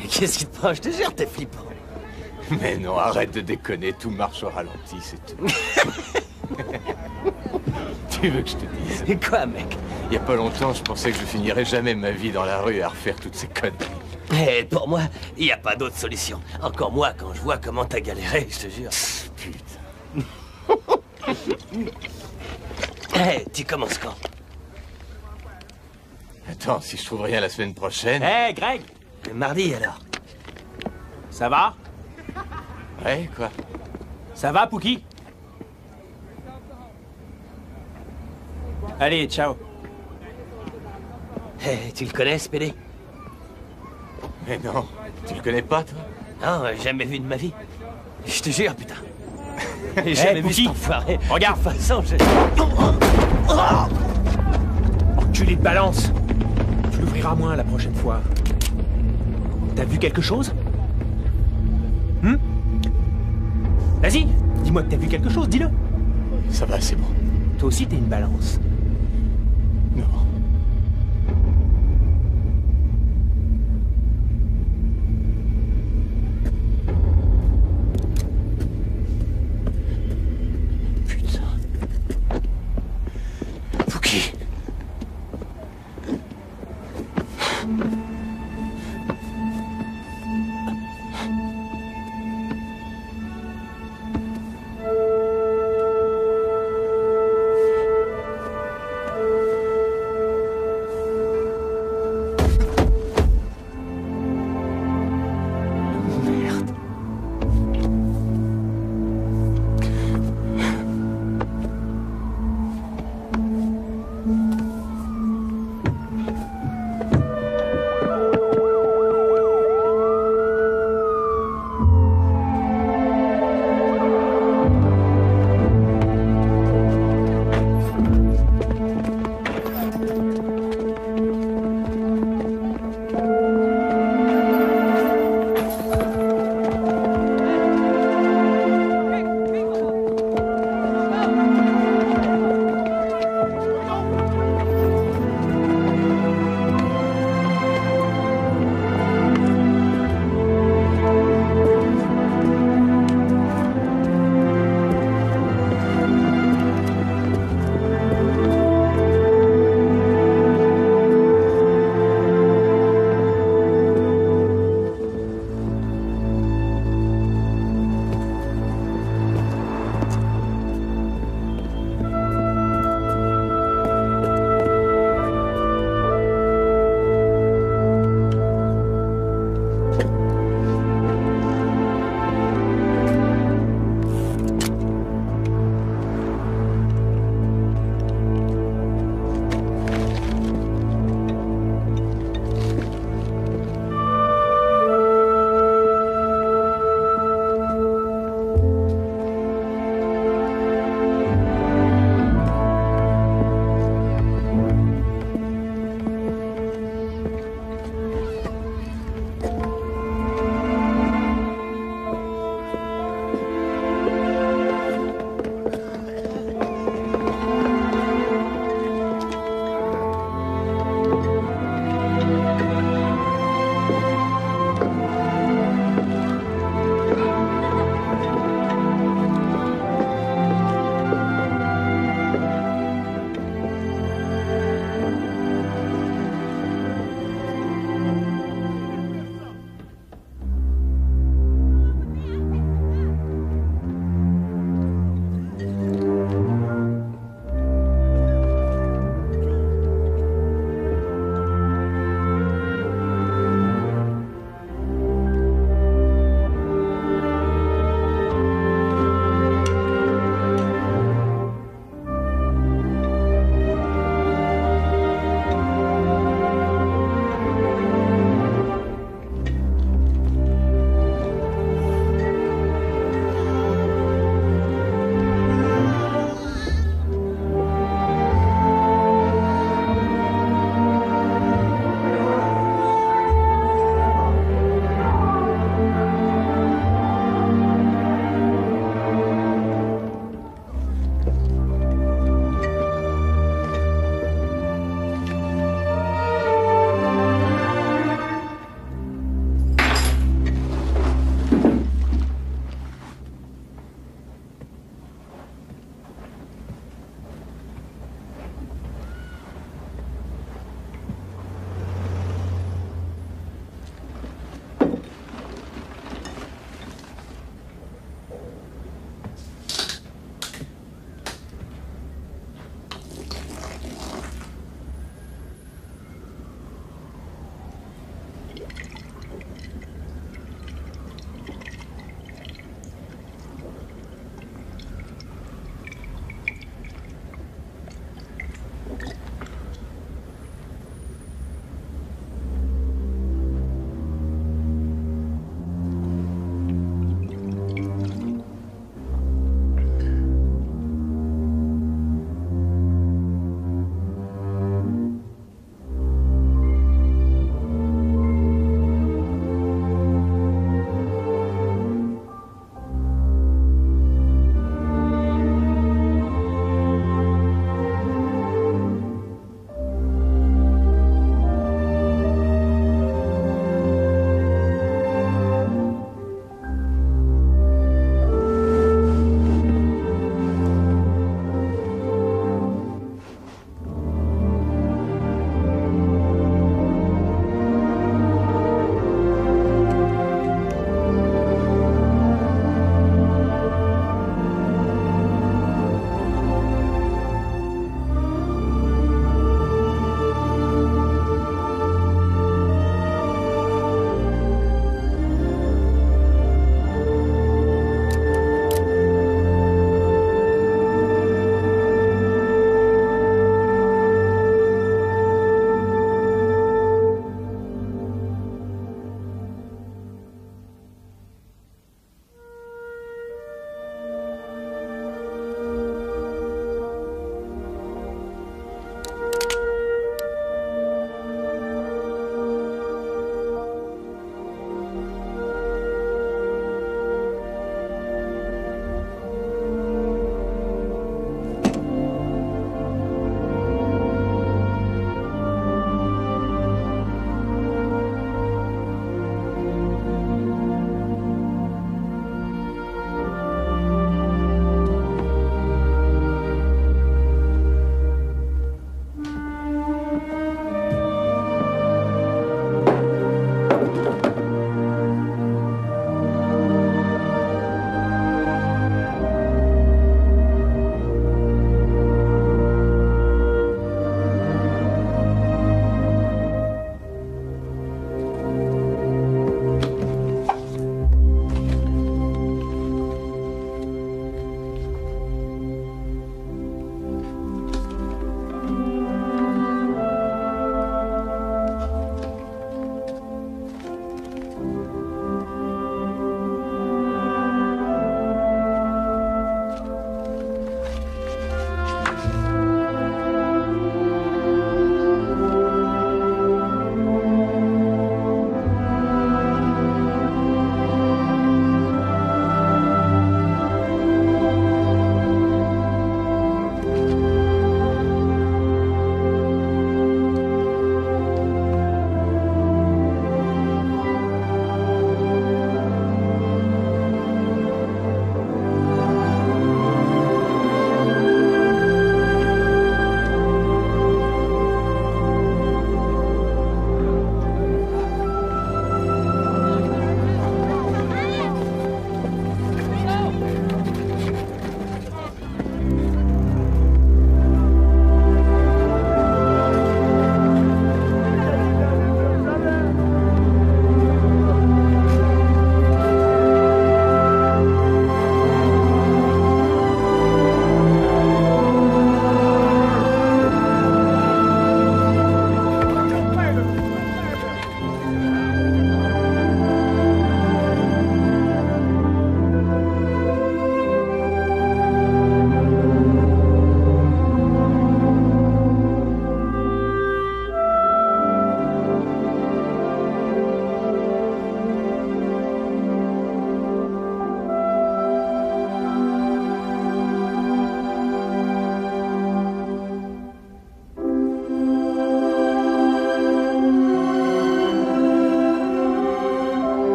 Et qu'est-ce qui te prend? Je te jure, t'es flippant. Mais non, arrête de déconner, tout marche au ralenti, c'est tout. Tu veux que je te dise? Et quoi, mec? Il y a pas longtemps, je pensais que je finirais jamais ma vie dans la rue à refaire toutes ces conneries. Et pour moi, il n'y a pas d'autre solution. Encore moi, quand je vois comment t'as galéré, je te jure. Putain. Hé, tu commences quand? Attends, si je trouve rien la semaine prochaine... Hé, Greg! Mardi, alors. Ça va? Ouais, quoi? Ça va, Pookie? Allez, ciao. Hé, tu le connais, ce PD? Mais non, tu le connais pas, toi? Non, jamais vu de ma vie. Je te jure, putain. J'ai jamais vu cet enfoiré. Regarde. De toute façon, je... Enculé. balance. Tu l'ouvriras moins la prochaine fois. T'as vu quelque chose? Vas-y, dis-moi que t'as vu quelque chose, dis-le. Ça va, c'est bon. Toi aussi, t'es une balance. Non. Pookie.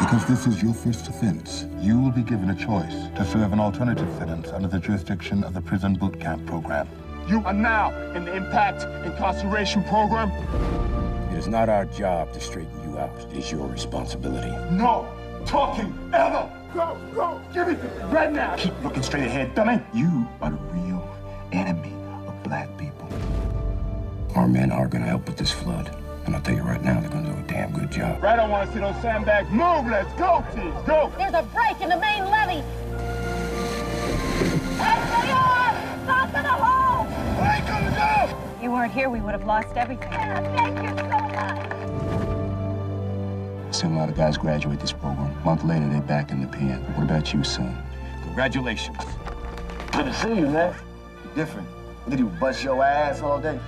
Because this is your first offense, you will be given a choice to serve an alternative sentence under the jurisdiction of the prison boot camp program. You are now in the Impact Incarceration Program. It is not our job to straighten you out. It is your responsibility. No talking ever. Go, give it right now. Keep looking straight ahead, dummy. You are the real enemy of black people. Our men are going to help with this flood. And I'll tell you right now, they're going to do a damn good job. Right, I want to see those sandbags move. Let's go, teams, go. There's a break in the main levee. SAR! Stop in the hole! Break on the door! If you weren't here, we would have lost everything. Thank you so much. I've seen a lot of guys graduate this program. A month later, they're back in the pen. What about you, son? Congratulations. Good to see you, man. You're different. Did you bust your ass all day?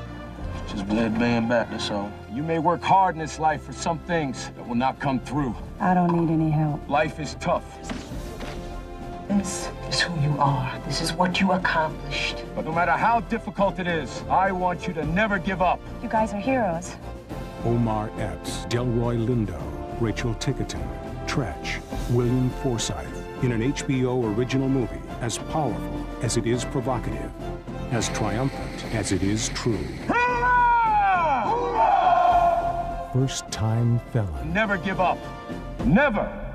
Just glad being back, that's all. You may work hard in this life for some things that will not come through. I don't need any help. Life is tough. This is who you are. This is what you accomplished. But no matter how difficult it is, I want you to never give up. You guys are heroes. Omar Epps, Delroy Lindo, Rachel Tickerton, Tretch, William Forsythe, in an HBO original movie as powerful as it is provocative, as triumphant as it is true. First-time felon. Never give up. Never.